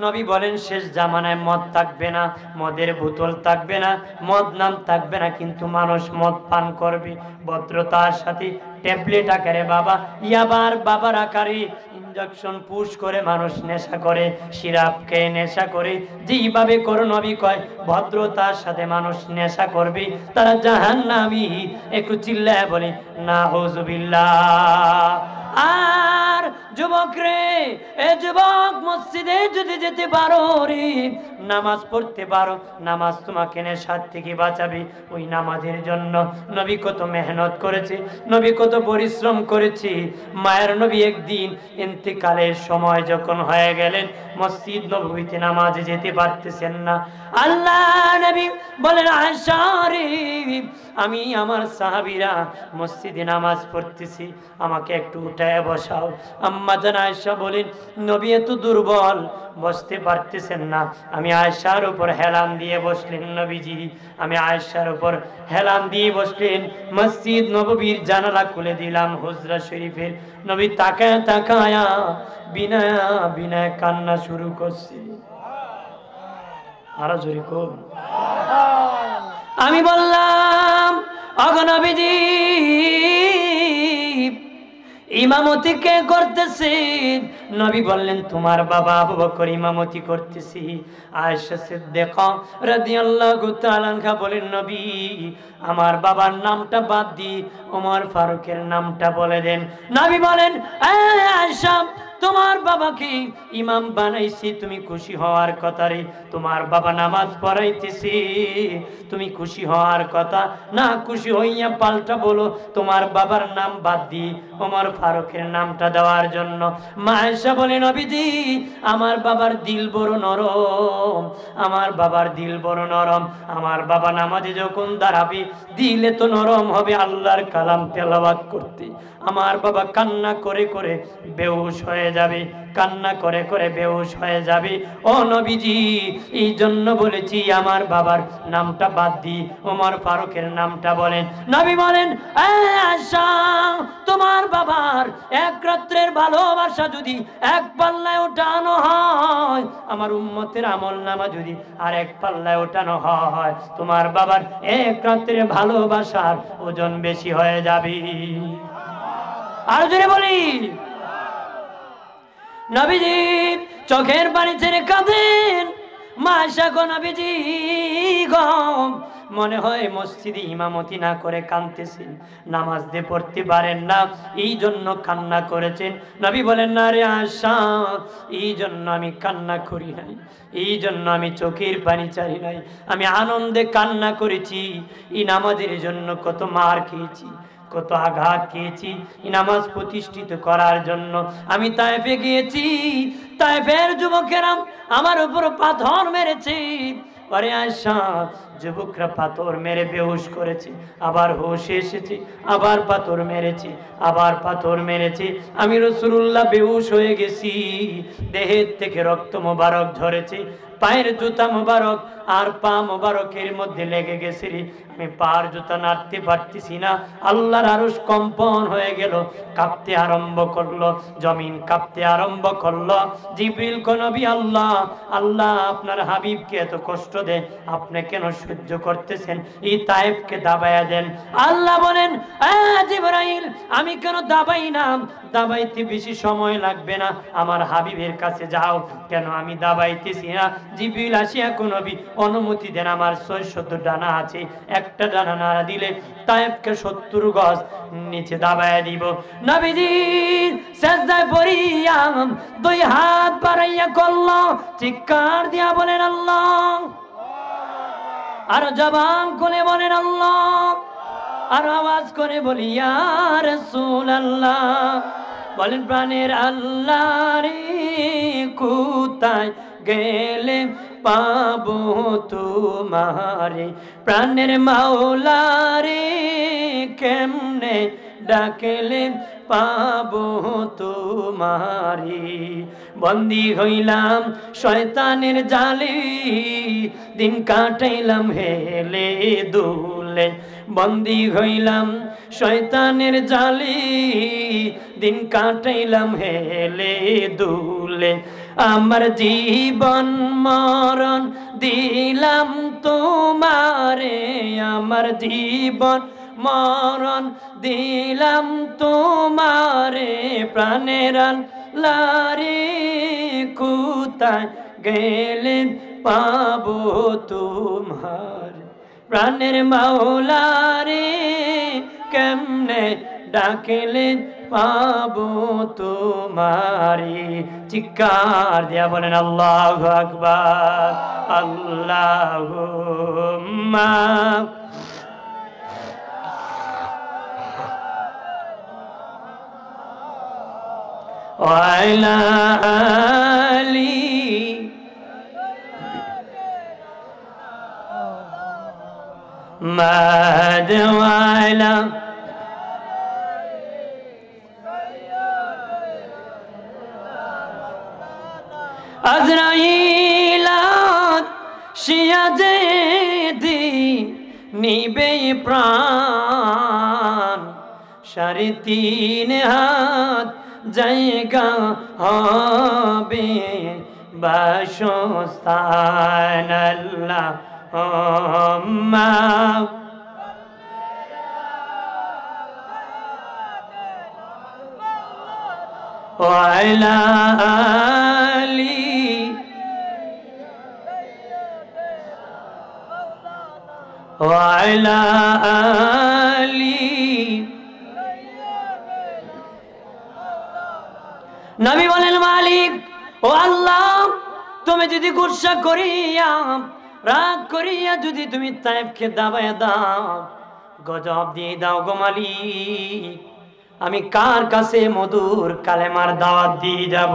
নবী বলেন শেষ জামানায় মদ থাকবে না, মদের বোতল থাকবে না, মদ নাম থাকবে না, কিন্তু মানুষ মদ পান করবে ভদ্রতার সাথে, ট্যাবলেট আকারে বাবা, ইয়াবার বাবার আকারে ইনজেকশন পুশ করে মানুষ নেশা করে, সিরাপ খেয়ে নেশা করে। যেইভাবে করো নবী কয় ভদ্রতার সাথে মানুষ নেশা করবে, তারা জাহান্নামী। একটু চিল্লায় বলে নাউজুবিল্লাহ। আর যুবক রে, এ যুবক, মসজিদে যদি যেতে পারো রে, নামাজ পড়তে পারো, নামাজ তোমাকে নেশার থেকে বাঁচাবে। ওই নামাজের জন্য নবী কত মেহনত করেছে, নবী কত পরিশ্রম করেছে। মায়ের নবী একদিন ইন্তেকালের সময় যখন হয়ে গেলেন, মসজিদ নববীতে নামাজে যেতে পারতেছেন না। আল্লাহ নবী বলেন আয়েশা রে, আমি আমার সাহাবীরা মসজিদে নামাজ পড়তেছি, আমাকে একটু উঠায় বসাও। আম্মা জান আয়েশা বলেন নবী এত দুর্বল, বসতে পারতেছেন না। আমি আয়েশার উপর হেলান দিয়ে বসলেন নবীজি, আমি আয়েশার উপর হেলান দিয়ে বসলেন। মসজিদ নববীর জানালা খুলে দিলাম হুজরা শরীফের। নবী তাকায়া তাকায়া বিনা বিনা কান্না শুরু করছে। আরো জোরে কর। আমি বললাম ওগো নবীজি, ইমামতি কে করতেছেন? নবী বললেন তোমার বাবা আবু বকর ইমামতি করতেছি। আয়েশা সিদ্দিকা রাদিয়াল্লাহু তাআলা আনহা বলেন নবী, আমার বাবার নামটা বাদ দি ওমর ফারুকের নামটা বলে দেন। নবী বলেন আয়েশা, তোমার বাবাকে ইমাম বানাইছি, তুমি খুশি হওয়ার কথা রে। তোমার বাবা নামাজ পড়াইতেছি, তুমি খুশি হওয়ার কথা না, খুশি হইয়া পাল্টা বলো তোমার বাবার নাম বাদ দি ওমর ফারুকের নামটা দেওয়ার জন্য। মা আয়েশা বলে নবীজি, আমার বাবার দিল বড় নরম, আমার বাবার দিল বড় নরম। আমার বাবা নামাজে যখন দাঁড়াবে দিলে তো নরম হবে আল্লাহর কালাম তেলাওয়াত করতে। আমার বাবা কান্না করে করে বেহুশ হয়ে যাবে, কান্না করে করে বেহুশ হয়ে যাবে। ও নবীজি, এই জন্য বলেছি আমার বাবার নামটা বাদ দি ওমর ফারুকের নামটা বলেন। নবী বলেন আয়েশা, তোমার বাবার এক রাত্রের ভালোবাসা যদি এক পাল্লায় ওঠানো হয়, আমার উম্মতের আমল নামা যদি আর এক পাল্লায় ওঠানো হয়, তোমার বাবার এক রাত্রের ভালোবাসার ওজন বেশি হয়ে যাবে। আর জোরে বলি। নবীজি চোখের পানি ছেড়ে কাঁদেন। মা আয়েশা গো নবীজি গো, মনে হয় মসজিদে ইমামতি না করে কাঁদতেছেন, নামাজ দিয়ে পড়তে পারেন না, এই জন্য কান্না করেছেন। নবী বলেন না রে আয়েশা, এই জন্য আমি কান্না করি নাই, এই জন্য আমি চোখের পানি চাই নাই, আমি আনন্দে কান্না করেছি। এই নামাজের জন্য কত মার খেয়েছি, কত আঘাত খেয়েছি। এই নামাজ প্রতিষ্ঠিত করার জন্য আমি তায়েফে গিয়েছি, তায়েফের যুবকেরা আমার উপর পাথর মেরেছে। আরে আয়েশা, যুবকরা পাথর মেরে বেহুশ করেছে, আবার হুশ এসেছে, আবার পাথর মেরেছে, আবার পাথর মেরেছে। আমি রাসূলুল্লাহ বেহুশ হয়ে গেছি, দেহের থেকে রক্ত মোবারক ঝরেছে, পায়ের জুতা মোবারক আর পা মোবারকের মধ্যে লেগে গেছে রে। আমি পার জুতা নাড়তে পারতেছি না। আল্লাহর আরশ কম্পন হয়ে গেল, কাঁপতে আরম্ভ করলো, জমিন কাঁপতে আরম্ভ করলো। জিবরিল কো নবী, আল্লাহ আল্লাহ আপনার হাবিবকে এত কষ্ট দেয়, আপনি কেন সহ্য করতেছেন? এই তায়েফকে দাবায়া দেন। আল্লাহ বলেন জিবরাইল, আমি কেন দাবাই না, দাবাইতে বেশি সময় লাগবে না, আমার হাবিবের কাছে যাও। কেন আমি দাবাইতেছি না? জিবরিল আসিয়া কো নবী অনুমতি দেন, আমার 600 ডানা আছে, একটা ডানা নাড়া দিলে তায়েফকে 70 গজ নিচে দাবায়া দিব। নবীজি সিজদায় পড়িয়া 2 হাত বাড়াইয়া করল, চিৎকার দিয়া বলেন আল্লাহ, আর জবান খুলে বলেন আল্লাহ, আর আওয়াজ করে বলি ইয়া রাসূলুল্লাহ। বলেন প্রাণের আল্লাহ রে, কোথায় গেলে পাবো তোমারে প্রাণের মাওলা রে কেমনে ডাকলে পাবো তোমারে বন্দী হইলাম শয়তানের জালে দিন কাটাইলাম হেলে দুলে বন্দী হইলাম শয়তানের জালে দিন কাটাইলাম হেলে দুলে আমার জীবন মরণ দিলাম তোমারে আমার জীবন মরণ দিলাম তোমারে প্রাণের লারে কোথায় গেলে পাবো তোমার প্রাণের মাওলা রে কেমনে ডাকলে পাবো তোমারে চিৎকার দিয়া বলেন আল্লাহু আকবার আল্লাহুম্মা وعلى آله مد وعلى আজরাইল শিয়াজে দিন নিবে প্রাণ সাড়ে তিন হাত জায়গা হবে বাসস্থান আল্লাহুম্মা ওয়া আলা আলি ওয়া আলা আলি নবী বলেন মালিক ও আল্লাহ তুমি যদি গুসা করিয়া রাগ করিয়া যদি তুমি তায়েবকে দাবায় দাও গজব দিয়ে দাও গো মালিক আমি কার কাছে মধুর কালেমার দাওয়াত দিয়ে যাব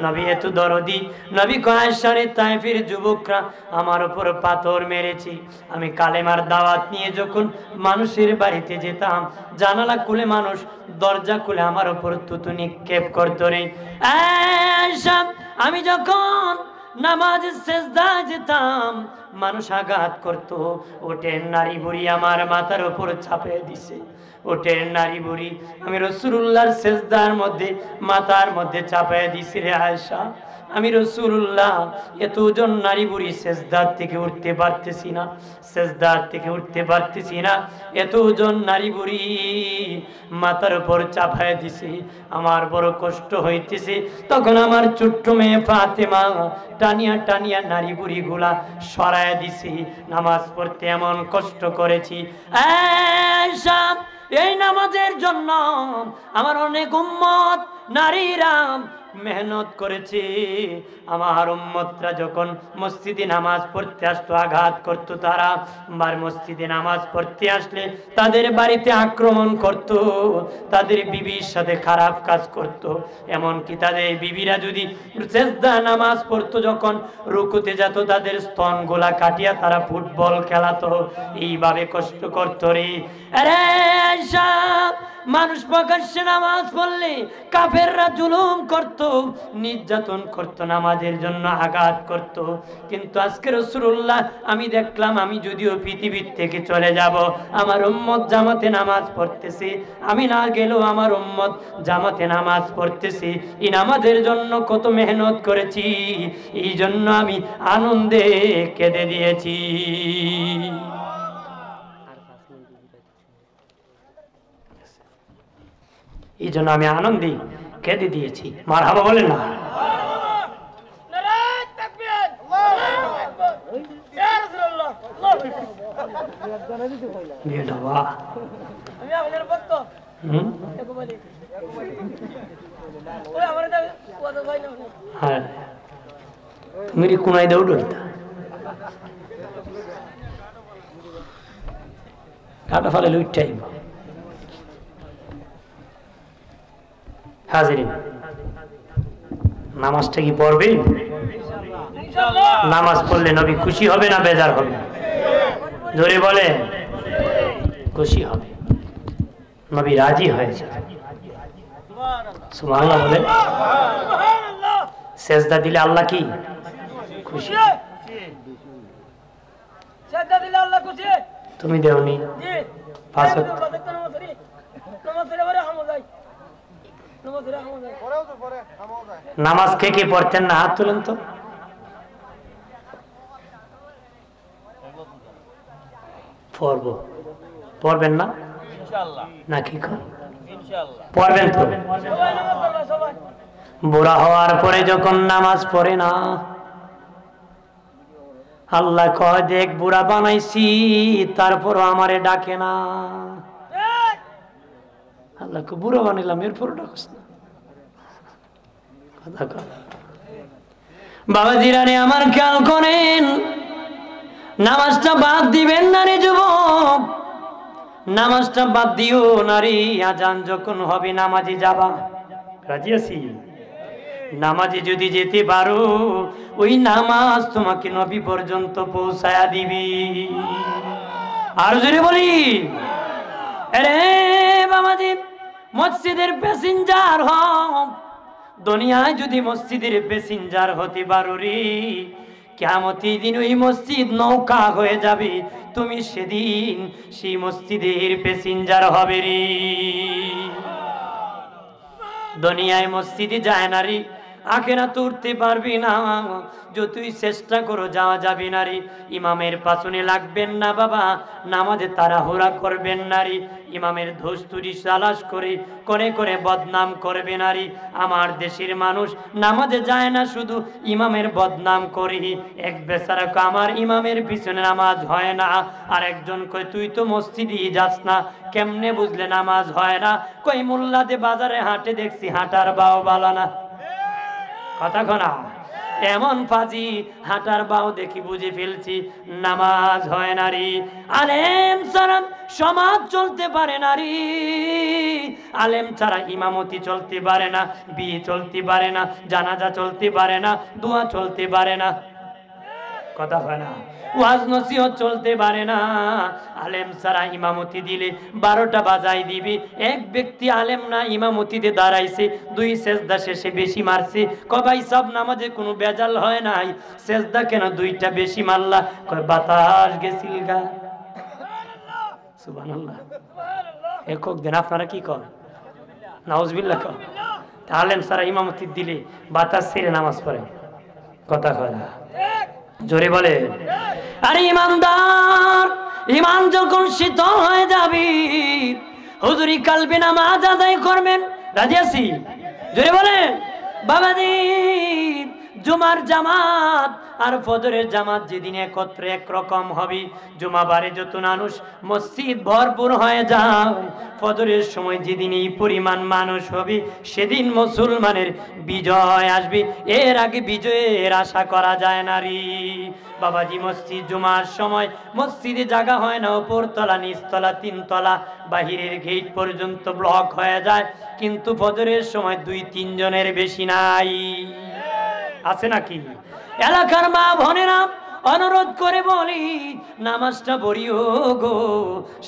নবী এত দরদি নবী কয়েশারে তায়েফের যুবকরা আমার উপর পাথর মেরেছে আমি কালেমার দাওয়াত নিয়ে যখন মানুষের বাড়িতে যেতাম জানালা খুলে মানুষ দরজা খুলে আমার উপর থুতু নিক্ষেপ করতো রে আমি যখন নামাজ সেজদায় যেতাম মানুষ আঘাত করতো ওটের নারী বুড়ি আমার মাথার উপর চাপিয়ে দিছে ওটের নারী বুড়ি আমি রাসূলুল্লাহর সেজদার মধ্যে মাথার মধ্যে চাপিয়ে দিছি রে আয়েশা আমি রাসূলুল্লাহ এতজন নারী বুড়ি সেজদার থেকে উঠতে পারতেছি না সেজদার থেকে উঠতে পারতেছি না এতজন নারী বুড়ি মাথার উপর চাপিয়ে দিছি আমার বড় কষ্ট হইতেছে তখন আমার ছোট্ট মেয়ে ফাতেমা টানিয়া টানিয়া নারী বুড়িগুলা সরায় দিছি নামাজ পড়তে এমন কষ্ট করেছি আয়েশা এই নামাজের জন্য আমার অনেক উম্মত নারীরা মেহনত করেছে আমার উম্মতরা যখন মসজিদে নামাজ পড়তে আসতো আঘাত করত তারা আর মসজিদে নামাজ পড়তে আসলে তাদের বাড়িতে আক্রমণ করত তাদের বিবির সাথে খারাপ কাজ করত এমনকি তাদের বিবিরা যদি সেজদা নামাজ পড়তো যখন রুকুতে যেত তাদের স্তনগুলা কাটিয়া তারা ফুটবল খেলাতো এইভাবে কষ্ট করতো রে আরে আয়েশা মানুষ প্রকাশ্যে নামাজ পড়লে কাফেররা জুলুম করত নির্যাতন করত নামাজের জন্য আঘাত করত কিন্তু আজকে রাসূলুল্লাহ আমি দেখলাম আমি যদিও পৃথিবীর থেকে চলে যাব আমার উম্মত জামাতে নামাজ পড়তেছে আমি না গেলেও আমার উম্মত জামাতে নামাজ পড়তেছে এই নামাজের জন্য কত মেহনত করেছি এই জন্য আমি আনন্দে কেঁদে দিয়েছি এই জন্য আমি আনন্দে কেঁদে দিয়েছি মারহাবা বলেন না मेरी कुनाई दे उड़ता काटा फाले लुट হাজিরিন নামাজটা কি পড়বেন নামাজ পড়লে নবী খুশি হবে না বেজার হবে? জোরে বলে। খুশি হবে, নবী রাজি হয়েছে। সুবহানাল্লাহ বলে। সেজদা দিলে আল্লাহ কি খুশি? সেজদা দিলে আল্লাহ খুশি। তুমি দেওনি? জি। পাঁচ ওয়াক্ত নামাজ কে কে পড়তেন না? হাত তুলেন তো। পড়ব, পড়বেন না নাকি? পড়বেন তো। বুড়া হওয়ার পরে যখন নামাজ পড়ে না, আল্লাহ কয় দেখ বুড়া বানাইছি তারপর আমারে ডাকে না। আল্লাহ বুড়া বানাইলাম এরপর ডাকস না। বাবাজিরা রে আমার খেয়াল করেন, নামাজটা বাদ দিবেন না রে যুবক, নামাজটা বাদ দিও নারী। আজান যখন হবে নামাজে যাবা, রাজি আছি? নামাজে যদি যেতে পারো ওই নামাজ তোমাকে নবী পর্যন্ত পৌঁছায়া দিবি। আর যদি বলি আরে বাবাজি মসজিদের প্যাসেঞ্জার হও, দুনিয়ায় যদি মসজিদের প্যাসেঞ্জার হতে পারো রে, কিয়ামতের দিন ওই মসজিদ নৌকা হয়ে যাবে, তুমি সেদিন সেই মসজিদের প্যাসেঞ্জার হবে রে। দুনিয়ায় মসজিদে যায় না রে, আখিরাতে উঠতে পারবি না, যতই চেষ্টা করো যাওয়া যাবে না রে। ইমামের পাছনে লাগবেন না বাবা, নামাজে তাড়াহুড়া করবেন না রে। ইমামের ধস্তুরি তালাশ করে করে করে বদনাম করবে না রে। আমার দেশের মানুষ নামাজে যায় না, শুধু ইমামের বদনাম করি। এক বেচারা কয় আমার ইমামের পিছনে নামাজ হয় না, আর একজন কয় তুই তো মসজিদেই যাস না, কেমনে বুঝলে নামাজ হয় না? কই মোল্লাতে বাজারে হাঁটে দেখছি হাঁটার বাও বালা না। কথা কনা এমন ফাজি, হাঁটার বাও দেখি বুঝে ফেলছি নামাজ হয় না রে। আলেম ছাড়া সমাজ চলতে পারে না রে, আলেম ছাড়া ইমামতি চলতে পারে না, বিয়ে চলতে পারে না, জানাজা চলতে পারে না, দোয়া চলতে পারে না। কথা হয় না? ওয়াজ নসিহত চলতে পারে না। আলেম ছাড়া ইমামতি দিলে 12টা বাজাই দিবি। এক ব্যক্তি আলেম না ইমামতিতে দাঁড়াইছে, 2 সেজদা শেষে বেশি মারছে। কবাই সব নামাজে কোনো বেজাল হয় নাই, সেজদা কেন 2টা বেশি মারলা? কয় বাতাস গেছিল গা। সুবহানাল্লাহ। একক দিন আপনারা কি কর? নাউজুবিল্লাহ কর। আলেম ছাড়া ইমামতি দিলে বাতাস ছেড়ে নামাজ পড়ে। কথা কয় না? জোরে বলে। আরে ইমানদার, ইমান যখন শীতল হয়ে যাবি হুজুরি কালবে নামাজ আদায় করবেন। রাজি আছি? জোরে বলে। বাবাজি জুমার জামাত আর ফজরের জামাত যেদিন একত্রে একরকম হবে, জুমাবারে যত মানুষ মসজিদ ভরপুর হয়ে যায়, ফজরের সময় যেদিন এই পরিমাণ মানুষ হবে সেদিন মুসলমানের বিজয় আসবে। এর আগে বিজয়ের আশা করা যায় না রে বাবাজি। মসজিদ জুমার সময় মসজিদে জায়গা হয় না, উপরতলা নিচতলা 3 তলা বাহিরের গেট পর্যন্ত ব্লক হয়ে যায়, কিন্তু ফজরের সময় 2-3 জনের বেশি নাই। আছে নাকি? এলাকার মা বোনেরা অনুরোধ করে বলি নামাজটা পড়িও গো,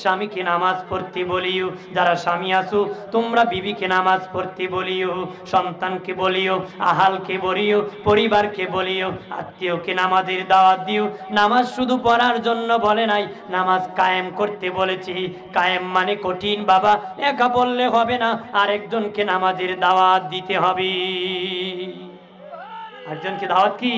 স্বামীকে নামাজ পড়তে বলিও। যারা স্বামী আছো তোমরা বিবিকে নামাজ পড়তে বলিও, সন্তানকে বলিও, আহালকে বলিও, পরিবারকে বলিও, আত্মীয়কে নামাজের দাওয়াত দিও। নামাজ শুধু পড়ার জন্য বলে নাই, নামাজ কায়েম করতে বলেছি। কায়েম মানে কঠিন বাবা, একা বললে হবে না, আরেকজনকে নামাজের দাওয়াত দিতে হবে। একজনকে দাওয়াত কি?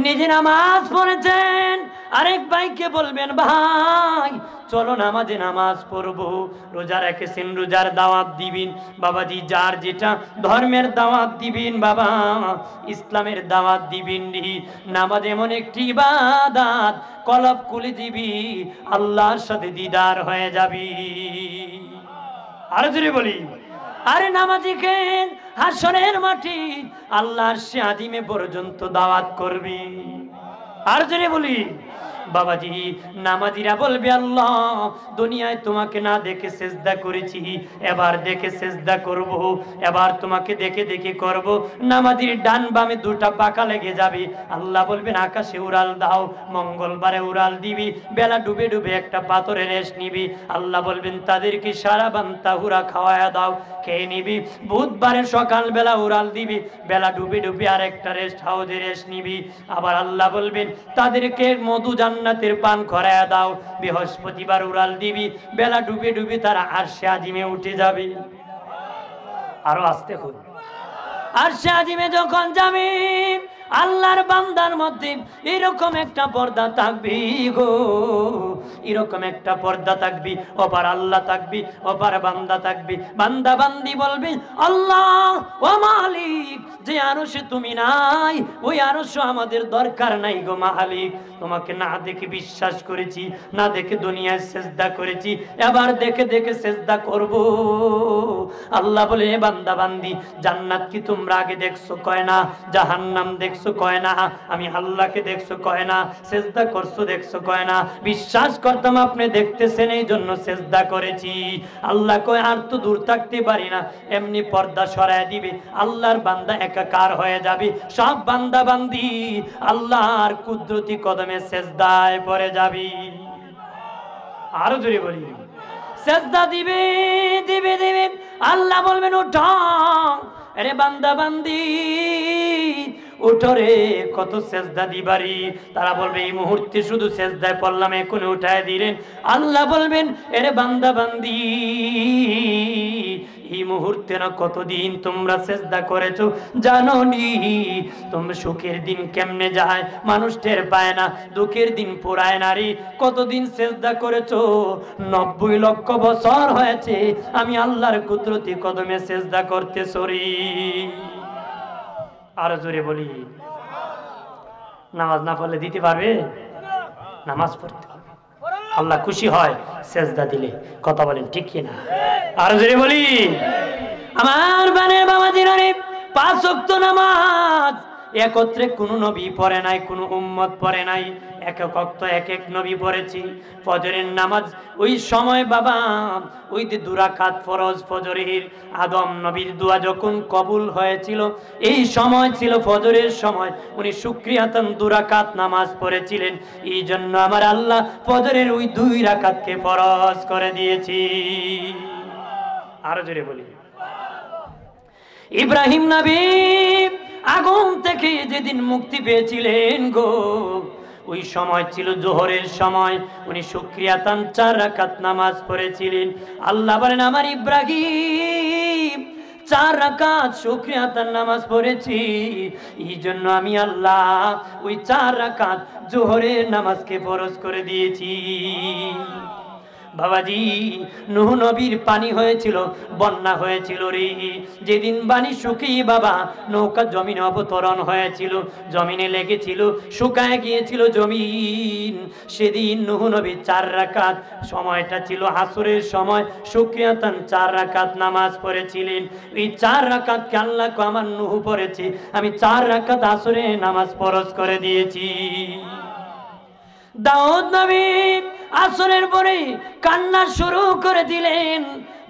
নিজে নামাজ পড়েছেন, আরেক ভাইকে বলবেন ভাই চলো নামাজে নামাজ পড়বো। রোজা রেখেছেন, রোজার দাওয়াত দিবেন। বাবাজি যার যেটা ধর্মের দাওয়াত দিবেন বাবা, ইসলামের দাওয়াত দিবেন। নামাজ এমন একটি ইবাদত, কলব খুলে দিবি, আল্লাহর সাথে দিদার হয়ে যাবি। আরো জোরে বলি। আরে নামাজিকে হাসরের মাটি আল্লাহর আরশে আজিমে পর্যন্ত দাওয়াত করবি। আর জোরে বলি। বাবাজি নামাজিরা বলবে আল্লাহ দুনিয়ায় তোমাকে না দেখে সেজদা করেছি, এবার দেখে সেজদা করব, এবার তোমাকে দেখে দেখে করব। নামাজির ডান বামে দুটা পাকা লেগে যাবে। আল্লাহ বলবেন আকাশে উড়াল দাও, মঙ্গলবারে উড়াল দিবি, বেলা ডুবে ডুবে একটা পাথরের রেস্ট নিবি। আল্লাহ বলবেন তাদেরকে সারা বান্তাহুরা খাওয়ায়া দাও, খেয়ে নিবি। বুধবারে সকালবেলা উড়াল দিবি, বেলা ডুবে ডুবে আর একটা রেস্ট হাউসে রেস্ট নিবি। আবার আল্লাহ বলবেন তাদেরকে মধু জান্নাতের পান করায়া দাও, বৃহস্পতিবার উড়াল দিবি, বেলা ডুবে ডুবে তারা আরশে আজিমে উঠে যাবে। আরো আসতে খুব আরশে আজিমে যখন যাবে আল্লাহর বান্দার মধ্যে এরকম একটা পর্দা থাকবি গো, এরকম একটা পর্দা থাকবি, ওপার আল্লাহ থাকবি, ওপার বান্দা থাকবি। বান্দা বান্দি বলবি আল্লাহ ও মালিক, যে আরশে তুমি নাই ওই আরশও আমাদের দরকার নাই গো মালিক। তোমাকে না দেখে বিশ্বাস করেছি, না দেখে দুনিয়ায় সেজদা করেছি, এবার দেখে দেখে সেজদা করব। আল্লাহ বলে বান্দা বান্দি জান্নাত কি তোমরা আগে দেখছো? কয় না। জাহান্নাম দেখছো? কয় না। আমি আল্লাহকে দেখছো? কয় না। সেজদা করছো দেখছো? কয় না। বিশ্বাস করতাম আপনি দেখতেছেন এই জন্য সেজদা করেছি। আল্লাহ কয় আর তো দূর থাকতে পারি না, এমনি পর্দা সরায় দিবে, আল্লাহর বান্দা একাকার হয়ে যাবে। সব বান্দা বান্দি আল্লাহর কুদরতি কদমে সেজদায় পড়ে যাবি। আরো জোরে বলি সেজদা দিবে দিবে দিবে। আল্লাহ বলবেন ওঠো, আরে বান্দা বান্দি উঠো রে, কত সেজদা দিবারি। তারা বলবে এই মুহূর্তে শুধু সেজদায় পড়লাম, এখন উঠায় দিলেন। আল্লাহ বলবেন আরে বান্দা বান্দি এই মুহূর্তে না কতদিন তোমরা সেজদা করেছো জানো নি? তোমরা সুখের দিন কেমনে যায় মানুষ টের পায় না, দুঃখের দিন পুরায় নারী। কতদিন সেজদা করেছো? 90 লক্ষ বছর হয়েছে আমি আল্লাহর কুদরতি কদমে সেজদা করতে সরি। আরো জোরে বলি নামাজ না পড়লে দিতে পারবে? নামাজ পড়তে হবে, আল্লাহ খুশি হয় সেজদা দিলে। কথা বলেন ঠিক কি না? আরো জোরে বলি আমার বানের বাবাজিরা রে, 5 ওয়াক্ত নামাজ একত্রে কোন নবী পড়ে নাই, কোন উম্মত পড়ে নাই। এক এক ওয়াক্ত এক এক নবী পড়েছি। ফজরের নামাজ ওই সময় বাবা ওই যে 2 রাকাত ফরজ ফজরের, আদম নবীর দোয়া যখন কবুল হয়েছিল এই সময় ছিল ফজরের সময়, উনি শুকরিয়াতান 2 রাকাত নামাজ পড়েছিলেন। এই জন্য আমার আল্লাহ ফজরের ওই 2 রাকাতকে ফরজ করে দিয়েছি। আরো জোরে বলি ইব্রাহিম নবী আগুন থেকে যেদিন মুক্তি পেয়েছিলেন গো, ওই সময় ছিল জোহরের সময়, উনি শুকরিয়াতান 4 রাকাত নামাজ পড়েছিলেন। আল্লাহ বলেন আমার ইব্রাহিম 4 রাকাত শুকরিয়াতান নামাজ পড়েছি, এই জন্য আমি আল্লাহ ওই 4 রাকাত জোহরের নামাজকে ফরজ করে দিয়েছি। বাবাজি নূহ নবীর পানি হয়েছিল, বন্যা হয়েছিল রে। যেদিন পানি শুকিয়ে বাবা নৌকা জমিনে অবতরণ হয়েছিল, জমিনে লেগেছিল, শুকায় গিয়েছিল জমিন, সেদিন নূহ নবী 4 রাকাত, সময়টা ছিল আসরের সময়, শুকরিয়াতান 4 রাকাত নামাজ পড়েছিলেন। এই 4 রাকাতকে আল্লাহ আমার নূহ পড়েছে, আমি 4 রাকাত আসরে নামাজ ফরজ করে দিয়েছি। দাউদ নবী আসরের পরে কান্না শুরু করে দিলেন,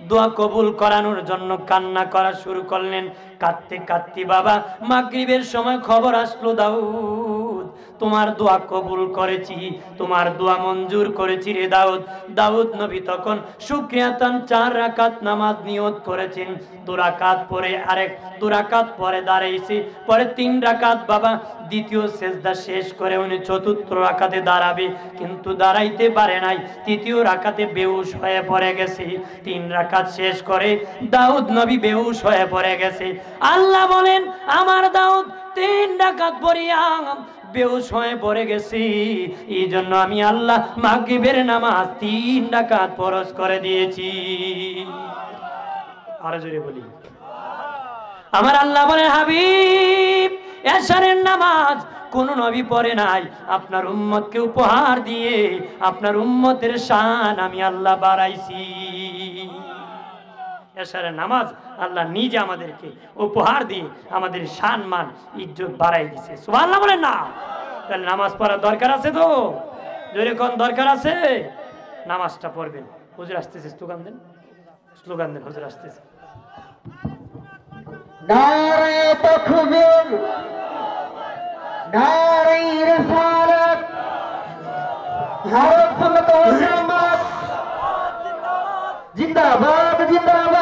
দোয়া কবুল করানোর জন্য কান্না করা শুরু করলেন। কাঁদতে কাঁদতে বাবা মাগরিবের সময় খবর আসলো দাউদ তোমার দোয়া কবুল করেছি, তোমার দোয়া মঞ্জুর করেছি রে দাউদ। দাউদ নবী তখন শুকরিয়াতান 4 রাকাত নামাজ নিয়ত করেছেন। 2 রাকাত পরে আরেক 2 রাকাত পরে দাঁড়াইছে, পরে 3 রাকাত বাবা দ্বিতীয় সেজদা শেষ করে উনি 4র্থ রাকাতে দাঁড়াবে, কিন্তু দাঁড়াইতে পারে নাই। 3য় রাকাতে বেহুশ হয়ে পড়ে গেছে। 3 রাকাত শেষ করে দাউদ নবী বেহুশ হয়ে পড়ে গেছে। আল্লাহ বলেন আমার দাউদ 3 রাকাত পড়িয়া বেহুশ হয়ে পড়ে গেছে, এই জন্য আমি আল্লাহ মাগরিবের নামাজ 3 রাকাত ফরজ করে দিয়েছি। আরো জোরে বলি আমার আল্লাহ বলেন হাবিব এশারের নামাজ কোন নবী পড়ে নাই, আপনার উম্মতকে উপহার দিয়ে আপনার উম্মতের শান আমি আল্লাহ বাড়াইছি। এশারের নামাজ আল্লাহ নিজে আমাদেরকে উপহার দিয়ে আমাদের শান মান ইজ্জত বাড়াই দিছে। সুবহানাল্লাহ বলেন না? তাহলে নামাজ পড়ার দরকার আছে তো? যেরকম দরকার আছে নামাজটা পড়বেন। হুজুর আসতেছে, স্লোগান দেন, হুজুর আসতেছে। নারে তাকবীর, নারে রিসালাত, ভারত সুন্নাত ওয়াল জামাত জিন্দাবাদ জিন্দাবাদ।